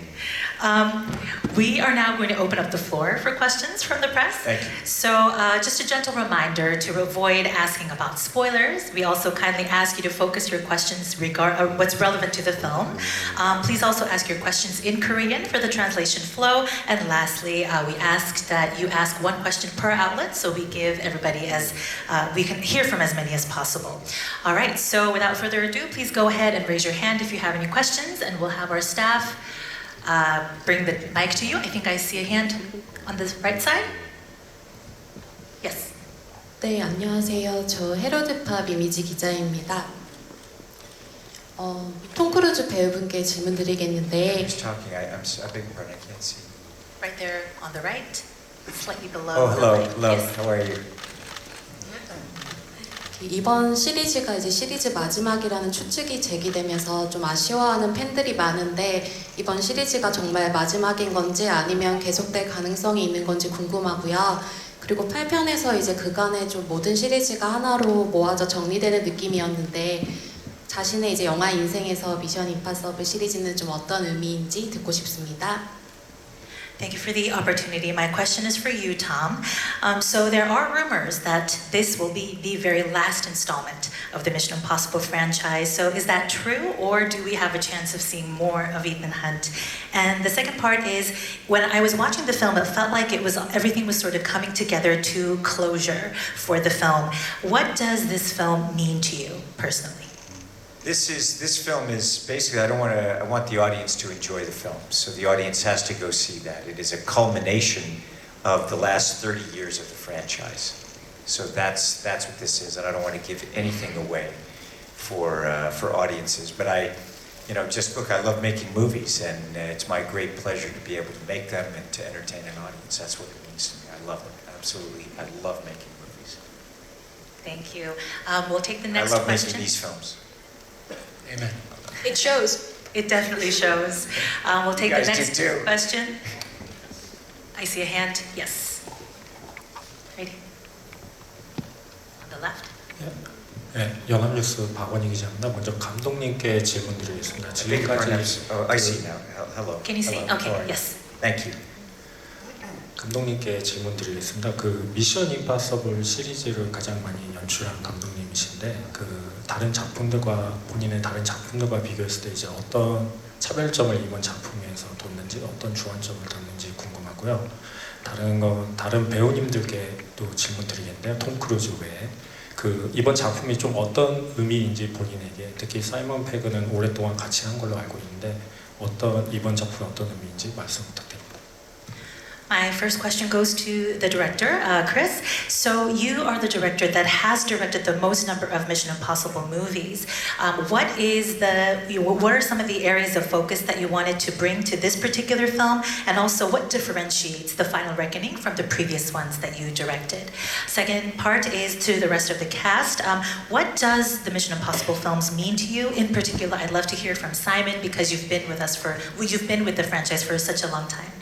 We are now going to open up the floor for questions from the press. Thank you. So just a gentle reminder to avoid asking about spoilers. We also kindly ask you to focus your questions regarding what's relevant to the film. Please also ask your questions in Korean for the translation flow. And lastly, we ask that you ask one question per outlet so we give everybody we can hear from as many as possible. All right, so without further ado, please go ahead and raise your hand if you have any questions, and we'll have our staff bring the mic to you. I think I see a hand on the right side. Yes. 네, 안녕하세요. 저 헤로드팝 이미지 기자입니다. 톰 크루즈 배우분께 질문 드리겠는데 Who's talking? I beg your pardon, I can't see. Right there on the right, slightly below. Oh, hello, the mic. hello. Yes. How are you? 이번 시리즈가 이제 시리즈 마지막이라는 추측이 제기되면서 좀 아쉬워하는 팬들이 많은데 이번 시리즈가 정말 마지막인 건지 아니면 계속될 가능성이 있는 건지 궁금하고요. 그리고 8편에서 이제 그간의 좀 모든 시리즈가 하나로 모아져 정리되는 느낌이었는데 자신의 이제 영화 인생에서 미션 임파서블 시리즈는 좀 어떤 의미인지 듣고 싶습니다. Thank you for the opportunity. My question is for you, Tom. So there are rumors that this will be the very last installment of the Mission Impossible franchise. So is that true, or do we have a chance of seeing more of Ethan Hunt? And the second part is, when I was watching the film, it felt like everything was sort of coming together to closure for the film. What does this film mean to you personally? This film is basically, I want the audience to enjoy the film. So the audience has to go see that. It is a culmination of the last 30 years of the franchise. So that's what this is, and I don't want to give anything away for audiences. But I love making movies, and it's my great pleasure to be able to make them and to entertain an audience. That's what it means to me. I love them, absolutely. I love making movies. Thank you. We'll take the next I love question. making these films. Amen. It shows. It definitely shows. We'll take You the guys next do too. question. I see a hand. Yes. Right here. On the left. 네, 연합뉴스 박원희 기자입니다. 먼저 감독님께 질문드리겠습니다. I beg your pardon. I see now. Hello. Can you see? Hello. Okay. How are you? Yes. Thank you. 감독님께 질문드리겠습니다. 그 미션 임파서블 시리즈를 가장 많이 연출한 감독님이신데 다른 작품들과 본인의 다른 작품들과 비교했을 때 이제 어떤 차별점을 이번 작품에서 뒀는지 어떤 주안점을 뒀는지 궁금하고요. 다른 배우님들께 또 질문드리겠는데요. 톰 크루즈 외에 이번 작품이 좀 어떤 의미인지 본인에게, 특히 사이먼 페그는 오랫동안 같이 한 걸로 알고 있는데 이번 작품이 어떤 의미인지 말씀 부탁드립니다. My first question goes to the director, Chris. So you are the director that has directed the most number of Mission Impossible movies. What are some of the areas of focus that you wanted to bring to this particular film, and also what differentiates The Final Reckoning from the previous ones that you directed? Second part is to the rest of the cast. What does the Mission Impossible films mean to you? In particular, I'd love to hear from Simon, because you've been with the franchise for such a long time.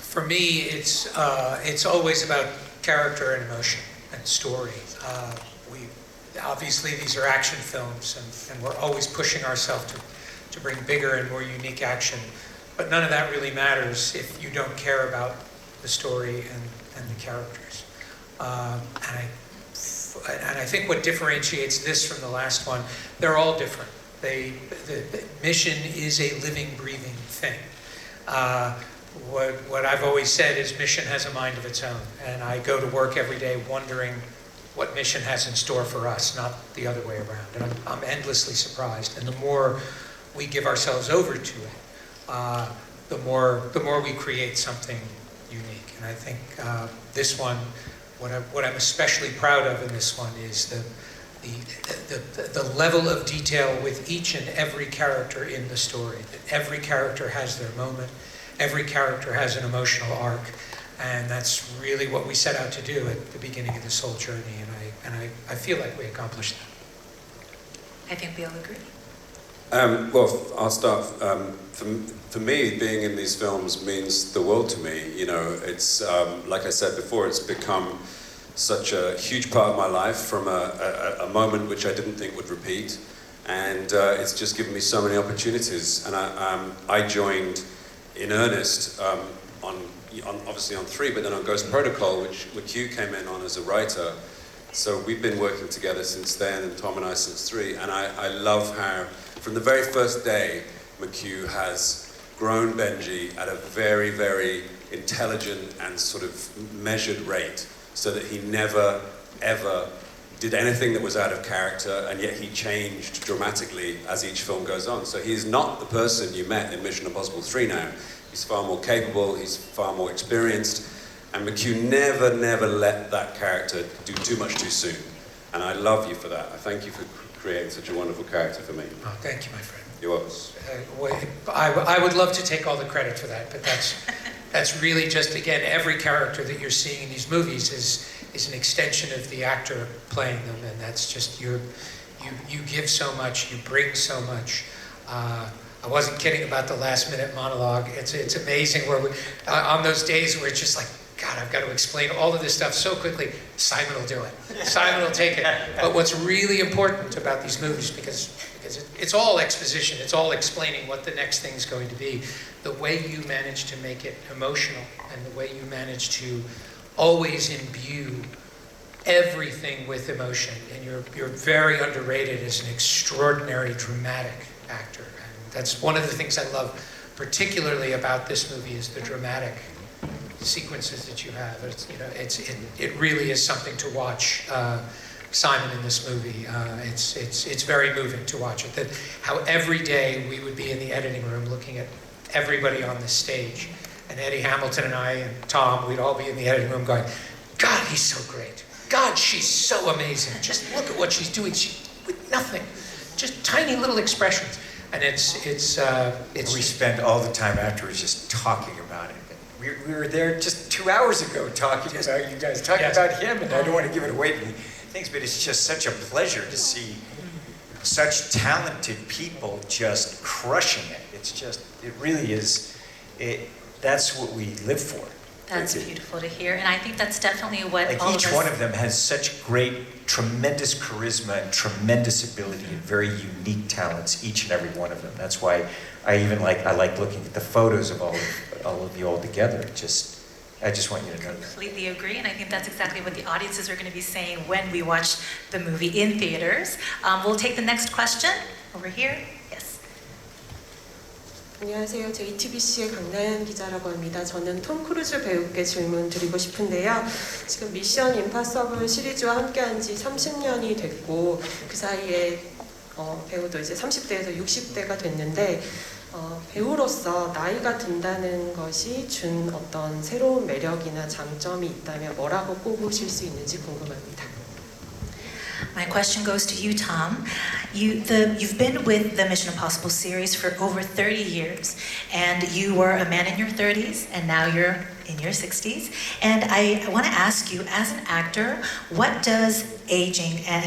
For me, it's always about character and emotion and story. Obviously these are action films, and we're always pushing ourselves to bring bigger and more unique action. But none of that really matters if you don't care about the story and the characters. And I think what differentiates this from the last one, they're all different. The mission is a living, breathing thing. What I've always said is Mission has a mind of its own, and I go to work every day wondering what Mission has in store for us, not the other way around. And I'm endlessly surprised. And the more we give ourselves over to it, the more we create something unique. And I think this one, what I'm especially proud of in this one is the level of detail with each and every character in the story. That every character has their moment, every character has an emotional arc, and that's really what we set out to do at the beginning of this whole journey. And I feel like we accomplished that. I think we all agree. Well, I'll start. For me, being in these films means the world to me. You know, it's like I said before, it's become such a huge part of my life from a moment which I didn't think would repeat, and it's just given me so many opportunities. And I joined in earnest obviously on 3, but then on Ghost Protocol, which McHugh came in on as a writer. So we've been working together since then, and Tom and I since 3, and I love how, from the very first day, McHugh has grown Benji at a very, very intelligent and sort of measured rate, so that he never, ever did anything that was out of character, and yet he changed dramatically as each film goes on. So he's not the person you met in Mission Impossible 3 now. He's far more capable, he's far more experienced, and McHugh never let that character do too much too soon. And I love you for that. I thank you for creating such a wonderful character for me. Oh, thank you, my friend. You're welcome. I would love to take all the credit for that, but that's really just, again, every character that you're seeing in these movies is an extension of the actor playing them, and that's just you give so much, you bring so much. I wasn't kidding about the last minute monologue. It's amazing where on those days where it's just like, God, I've got to explain all of this stuff so quickly. Simon will do it. Simon will take it. But what's really important about these movies, because it's all exposition, it's all explaining what the next thing's going to be, the way you manage to make it emotional and the way you manage to always imbue everything with emotion. And you're very underrated as an extraordinary dramatic actor. And that's one of the things I love particularly about this movie is the dramatic sequences that you have. It really is something to watch. Simon in this movie, it's very moving to watch it. That how every day we would be in the editing room looking at everybody on the stage, and Eddie Hamilton and I and Tom, we'd all be in the editing room going, God, he's so great. God, she's so amazing. Just look at what she's doing. With nothing, just tiny little expressions, and it's. We spend all the time afterwards just talking about it. We were there just 2 hours ago talking about you guys, talking about him, and I don't want to give it away to things, but it's just such a pleasure to see such talented people just crushing it. It really is, that's what we live for. That's beautiful to hear, and I think that's definitely what like all each of us... one of them has such great, tremendous charisma and tremendous ability and very unique talents, each and every one of them. That's why I like looking at the photos of all of you all together. I just want you to know that. Completely agree, and I think that's exactly what the audiences are going to be saying when we watch the movie in theaters. We'll take the next question over here. Yes. 안녕하세요. 저 ETBC의 강나연 기자라고 합니다. 저는 톰 크루즈 배우께 질문 드리고 싶은데요. 지금 미션 임파서블 시리즈와 함께한 지 30년이 됐고 그 사이에 배우도 이제 30대에서 60대가 됐는데 배우로서 나이가 든다는 것이 준 어떤 새로운 매력이나 장점이 있다면 뭐라고 꼽으실 수 있는지 궁금합니다. My question goes to you, Tom. You've been with the Mission Impossible series for over 30 years, and you were a man in your 30s, and now you're in your 60s. And I want to ask you, as an actor, what does aging and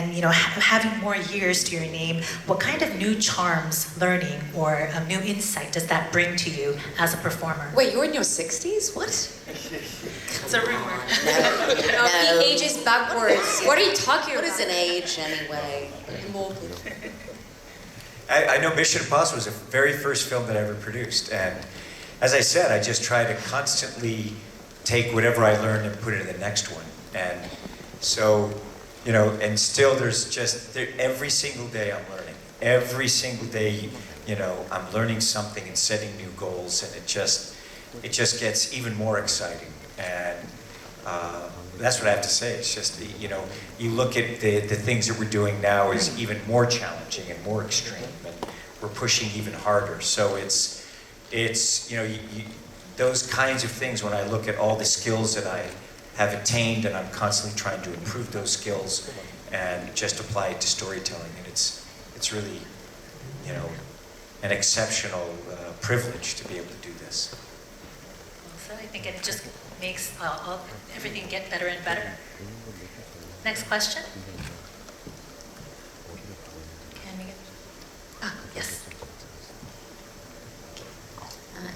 having more years to your name, what kind of new charms, learning, or new insight does that bring to you as a performer? Wait, you're in your 60s? What? It's a rumor. No, he ages backwards. What are you talking about? What is an age anyway? I know Mission Impossible was the very first film that I ever produced, and as I said, I just try to constantly take whatever I learned and put it in the next one. And so, and still every single day I'm learning. Every single day, I'm learning something and setting new goals, and it just gets even more exciting. And that's what I have to say. It's just, you look at the things that we're doing now is even more challenging and more extreme, and we're pushing even harder. So it's those kinds of things, when I look at all the skills that I have attained, and I'm constantly trying to improve those skills and just apply it to storytelling, and it's really, you know, an exceptional privilege to be able to do this. So I think it just makes everything get better and better. Next question. Can we get? Yes.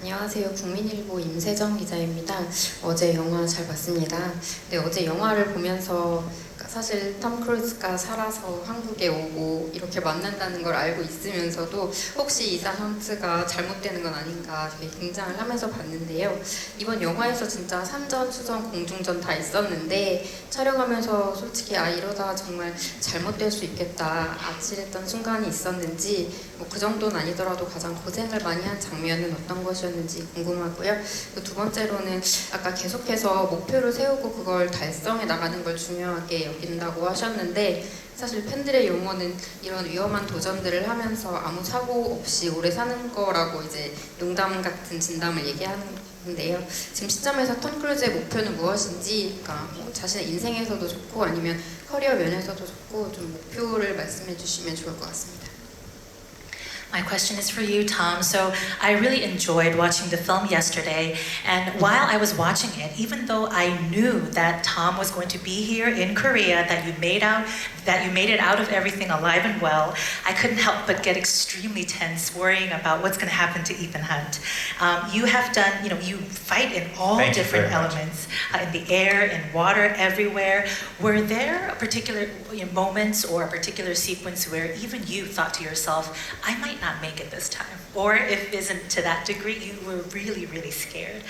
안녕하세요. 국민일보 임세정 기자입니다. 어제 영화 잘 봤습니다. 근데 어제 영화를 보면서 사실 톰 크루즈가 살아서 한국에 오고 이렇게 만난다는 걸 알고 있으면서도 혹시 이산 헌트가 잘못되는 건 아닌가 되게 긴장을 하면서 봤는데요. 이번 영화에서 진짜 산전, 수전, 공중전 다 있었는데 촬영하면서 솔직히 이러다 정말 잘못될 수 있겠다 아찔했던 순간이 있었는지 뭐 그 정도는 아니더라도 가장 고생을 많이 한 장면은 어떤 것이었는지 궁금하고요. 두 번째로는 아까 계속해서 목표를 세우고 그걸 달성해 나가는 걸 중요하게 여긴다고 하셨는데 사실 팬들의 용어는 이런 위험한 도전들을 하면서 아무 사고 없이 오래 사는 거라고 이제 농담 같은 진담을 얘기하는데요. 지금 시점에서 톰 크루즈의 목표는 무엇인지, 그러니까 뭐 자신의 인생에서도 좋고 아니면 커리어 면에서도 좋고 좀 목표를 말씀해 주시면 좋을 것 같습니다. My question is for you, Tom. So I really enjoyed watching the film yesterday, and while I was watching it, even though I knew that Tom was going to be here in Korea, that you made it out of everything alive and well, I couldn't help but get extremely tense, worrying about what's going to happen to Ethan Hunt. You have done, you fight in all different elements, in the air, in water, everywhere. Were there particular moments or a particular sequence where even you thought to yourself, I might not make it this time, or if isn't to that degree, you were really, really scared?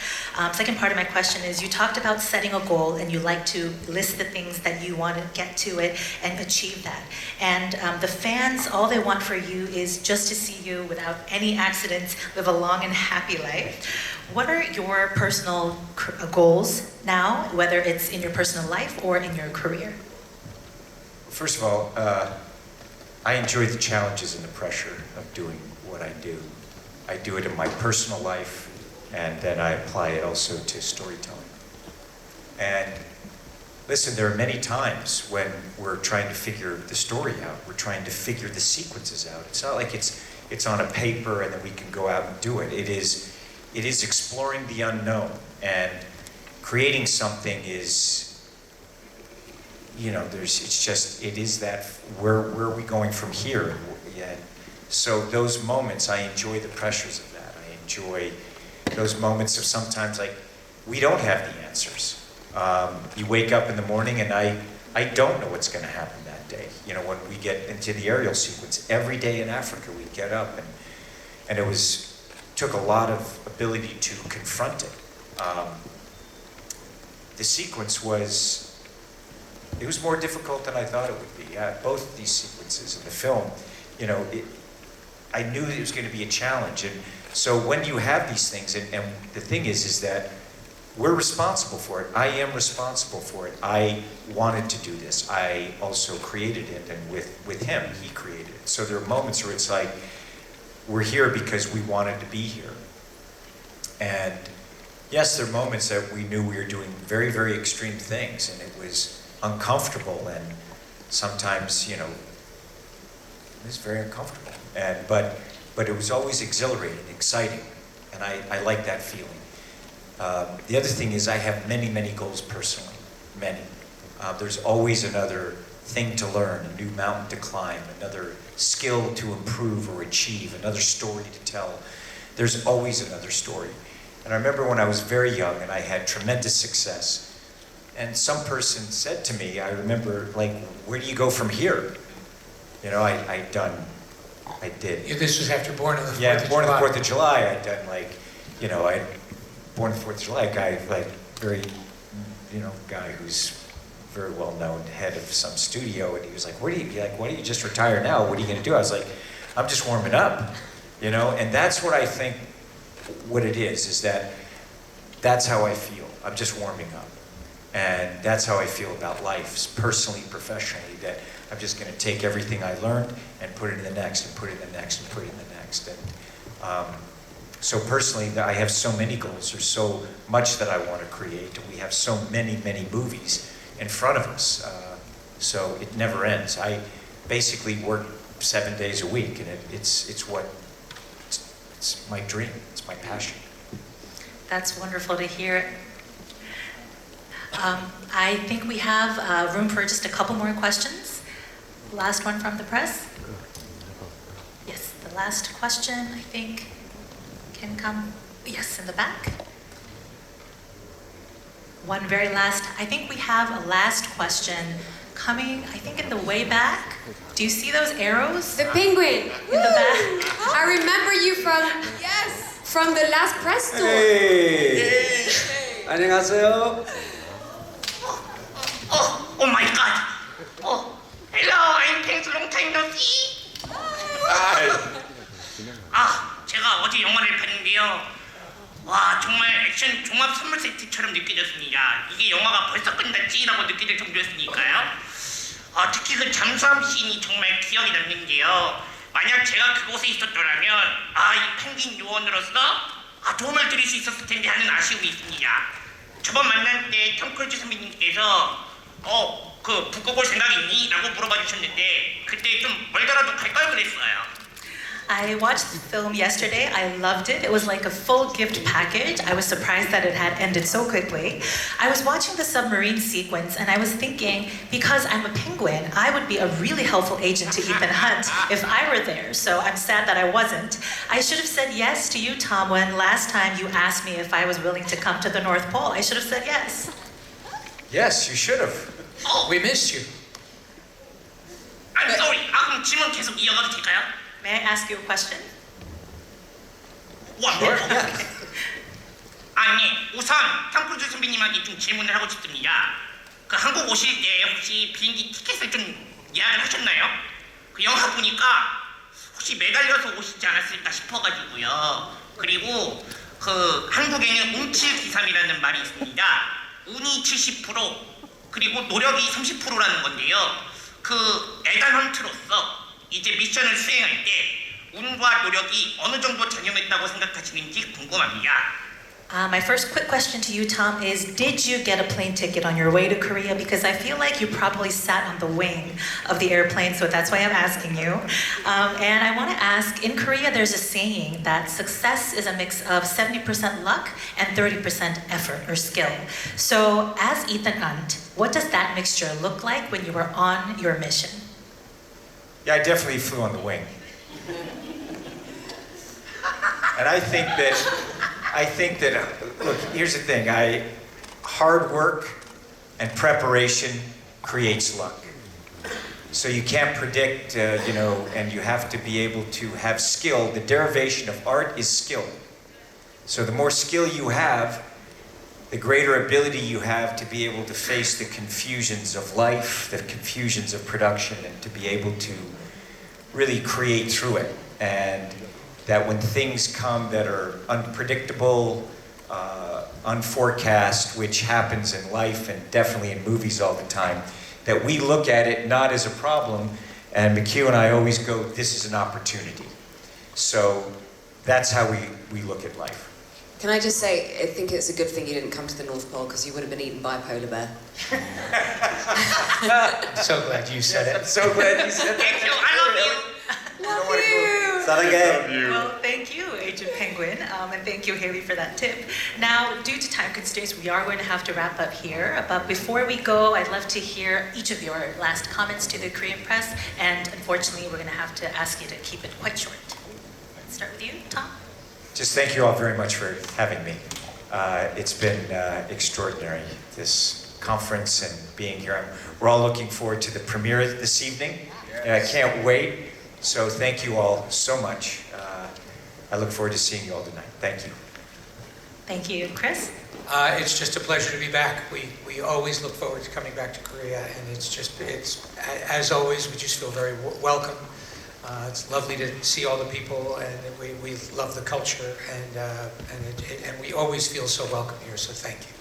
Second part of my question is, you talked about setting a goal and you like to list the things that you want to get to it and achieve that. And the fans, all they want for you is just to see you without any accidents, live a long and happy life. What are your personal goals now, whether it's in your personal life or in your career? First of all, I enjoy the challenges and the pressure of doing what I do. I do it in my personal life, and then I apply it also to storytelling. And listen, there are many times when we're trying to figure the story out. We're trying to figure the sequences out. It's not like it's on a paper and then we can go out and do it. It is exploring the unknown, and creating something is, it is that, where are we going from here? And so those moments, I enjoy the pressures of that. I enjoy those moments of sometimes like, we don't have the answers. You wake up in the morning and I don't know what's going to happen that day. When we get into the aerial sequence, every day in Africa we get up and it took a lot of ability to confront it. The sequence was more difficult than I thought it would be. Both of these sequences in the film, I knew it was going to be a challenge. And so when you have these things, and the thing is that we're responsible for it. I am responsible for it. I wanted to do this. I also created it, and with him, he created it. So there are moments where it's like, we're here because we wanted to be here. And yes, there are moments that we knew we were doing very, very extreme things, and it was uncomfortable, and sometimes, it was very uncomfortable. But it was always exhilarating, exciting, and I like that feeling. The other thing is I have many, many goals personally, many. There's always another thing to learn, a new mountain to climb, another skill to improve or achieve, another story to tell. There's always another story. And I remember when I was very young and I had tremendous success, and some person said to me, I remember, like, where do you go from here? I did. Yeah, this was after Born on the 4th of July. Yeah, Born on the 4th of July. I'd done Born on the 4th of July, a guy, very, guy who's very well known, head of some studio, and he was like, why don't you just retire now? What are you going to do? I was like, I'm just warming up, and that's what I think what it is that's how I feel. I'm just warming up. And that's how I feel about life, personally, professionally, that I'm just going to take everything I learned and put it in the next, and put it in the next, and put it in the next. And So personally, I have so many goals. There's so much that I want to create, and we have so many movies in front of us. So it never ends. I basically work 7 days a week, and it's my dream. It's my passion. That's wonderful to hear. I think we have room for just a couple more questions. Last one from the press. Yes, the last question, I think, can come. Yes, in the back. One very last. I think we have a last question coming, I think, in the way back. Do you see those arrows? The penguin. In the back. I remember you from the last press tour. Hey. 안녕하세요. Oh my god. Oh, hello, I'm thanks long time no see. 제가 어제 영화를 봤는데요. 와, 정말 액션 종합 선물 세트처럼 느껴졌습니다. 이게 영화가 벌써 끝났지라고 느껴질 정도였으니까요. 특히 그 잠수함 씬이 정말 기억에 남는데요. 만약 제가 그곳에 있었더라면 이 펭귄 요원으로서 도움을 드릴 수 있었을 텐데 하는 아쉬움이 있습니다. 저번 만날 때 톰 크루즈 선배님께서 그 북극 올 생각 있니? 라고 물어봐 주셨는데 그때 좀 멀더라도 갈 걸 그랬어요. I watched the film yesterday. I loved it. It was like a full gift package. I was surprised that it had ended so quickly. I was watching the submarine sequence and I was thinking, because I'm a penguin, I would be a really helpful agent to Ethan Hunt if I were there. So I'm sad that I wasn't. I should have said yes to you, Tom, when last time you asked me if I was willing to come to the North Pole. I should have said yes. Yes, you should have. We missed you. I'm sorry. 그럼 질문 계속 이어가도 될까요? May I ask you a question? 우선 톰 크루즈 선배님한테 좀 질문을 하고 싶습니다. 그 한국 오실 때 혹시 비행기 티켓을 좀 예약을 하셨나요? 그 영화 보니까 혹시 매달려서 오시지 않았을까 싶어가지고요. 그리고 그 한국에는 운칠기삼이라는 말이 있습니다. 운이 70% 그리고 노력이 30%라는 건데요. 그 에단 헌트로서 이제 미션을 수행할 때 운과 노력이 어느 정도 작용했다고 생각하시는지 궁금합니다. My first quick question to you, Tom, is did you get a plane ticket on your way to Korea? Because I feel like you probably sat on the wing of the airplane, so that's why I'm asking you. And I want to ask, in Korea there's a saying that success is a mix of 70% luck and 30% effort or skill. So as Ethan Hunt, what does that mixture look like when you were on your mission? Yeah, I definitely flew on the wing. And I think that, look, here's the thing. Hard work and preparation creates luck. So you can't predict, and you have to be able to have skill. The derivation of art is skill. So the more skill you have, the greater ability you have to be able to face the confusions of life, the confusions of production, and to be able to really create through it. And that when things come that are unpredictable, unforecast, which happens in life and definitely in movies all the time, that we look at it not as a problem, and McHugh and I always go, this is an opportunity. So that's how we look at life. Can I just say, I think it's a good thing you didn't come to the North Pole because you would have been eaten by a polar bear. So glad you said it. I'm so glad you said Thank you. I love you. Love you. Sarage. Well, thank you, Agent Penguin, and thank you, Hayley, for that tip. Now, due to time constraints, we are going to have to wrap up here. But before we go, I'd love to hear each of your last comments to the Korean press, and unfortunately, we're going to have to ask you to keep it quite short. Let's start with you, Tom. Just thank you all very much for having me. It's been extraordinary, this conference and being here. We're all looking forward to the premiere this evening, and I can't wait. So thank you all so much. I look forward to seeing you all tonight. Thank you. Thank you, Chris. It's just a pleasure to be back. We always look forward to coming back to Korea, and it's as always, we just feel very welcome. It's lovely to see all the people, and we love the culture, and we always feel so welcome here. So thank you.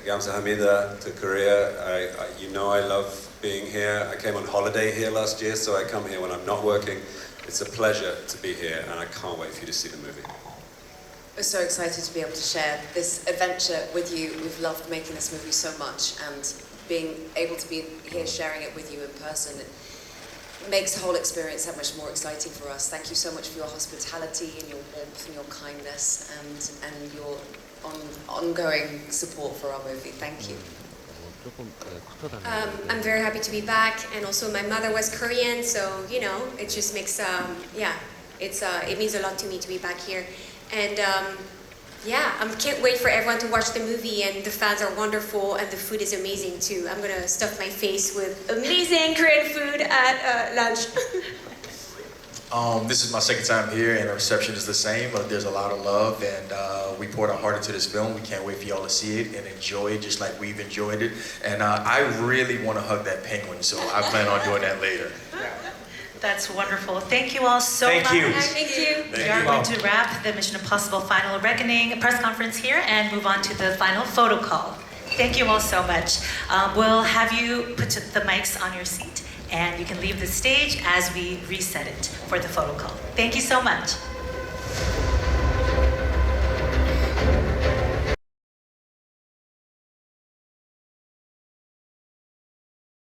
감사합니다 to Korea. I love being here. I came on holiday here last year, so I come here when I'm not working. It's a pleasure to be here, and I can't wait for you to see the movie. We're so excited to be able to share this adventure with you. We've loved making this movie so much, and being able to be here sharing it with you in person, it makes the whole experience that much more exciting for us. Thank you so much for your hospitality and your warmth and your kindness and your ongoing support for our movie. Thank you. I'm very happy to be back, and also my mother was Korean, so you know it just makes it means a lot to me to be back here, and I can't wait for everyone to watch the movie, and the fans are wonderful, and the food is amazing too. I'm gonna stuff my face with amazing Korean food at lunch. This is my second time here, and the reception is the same. There's a lot of love, and we poured our heart into this film. We can't wait for y'all to see it and enjoy it just like we've enjoyed it. And I really want to hug that penguin, so I plan on doing that later. That's wonderful. Thank you all so much. Thank you. Thank you. We are going to wrap the Mission Impossible Final Reckoning press conference here and move on to the final photo call. Thank you all so much. We'll have you put the mics on your seat, and you can leave the stage as we reset it for the photo call. Thank you so much.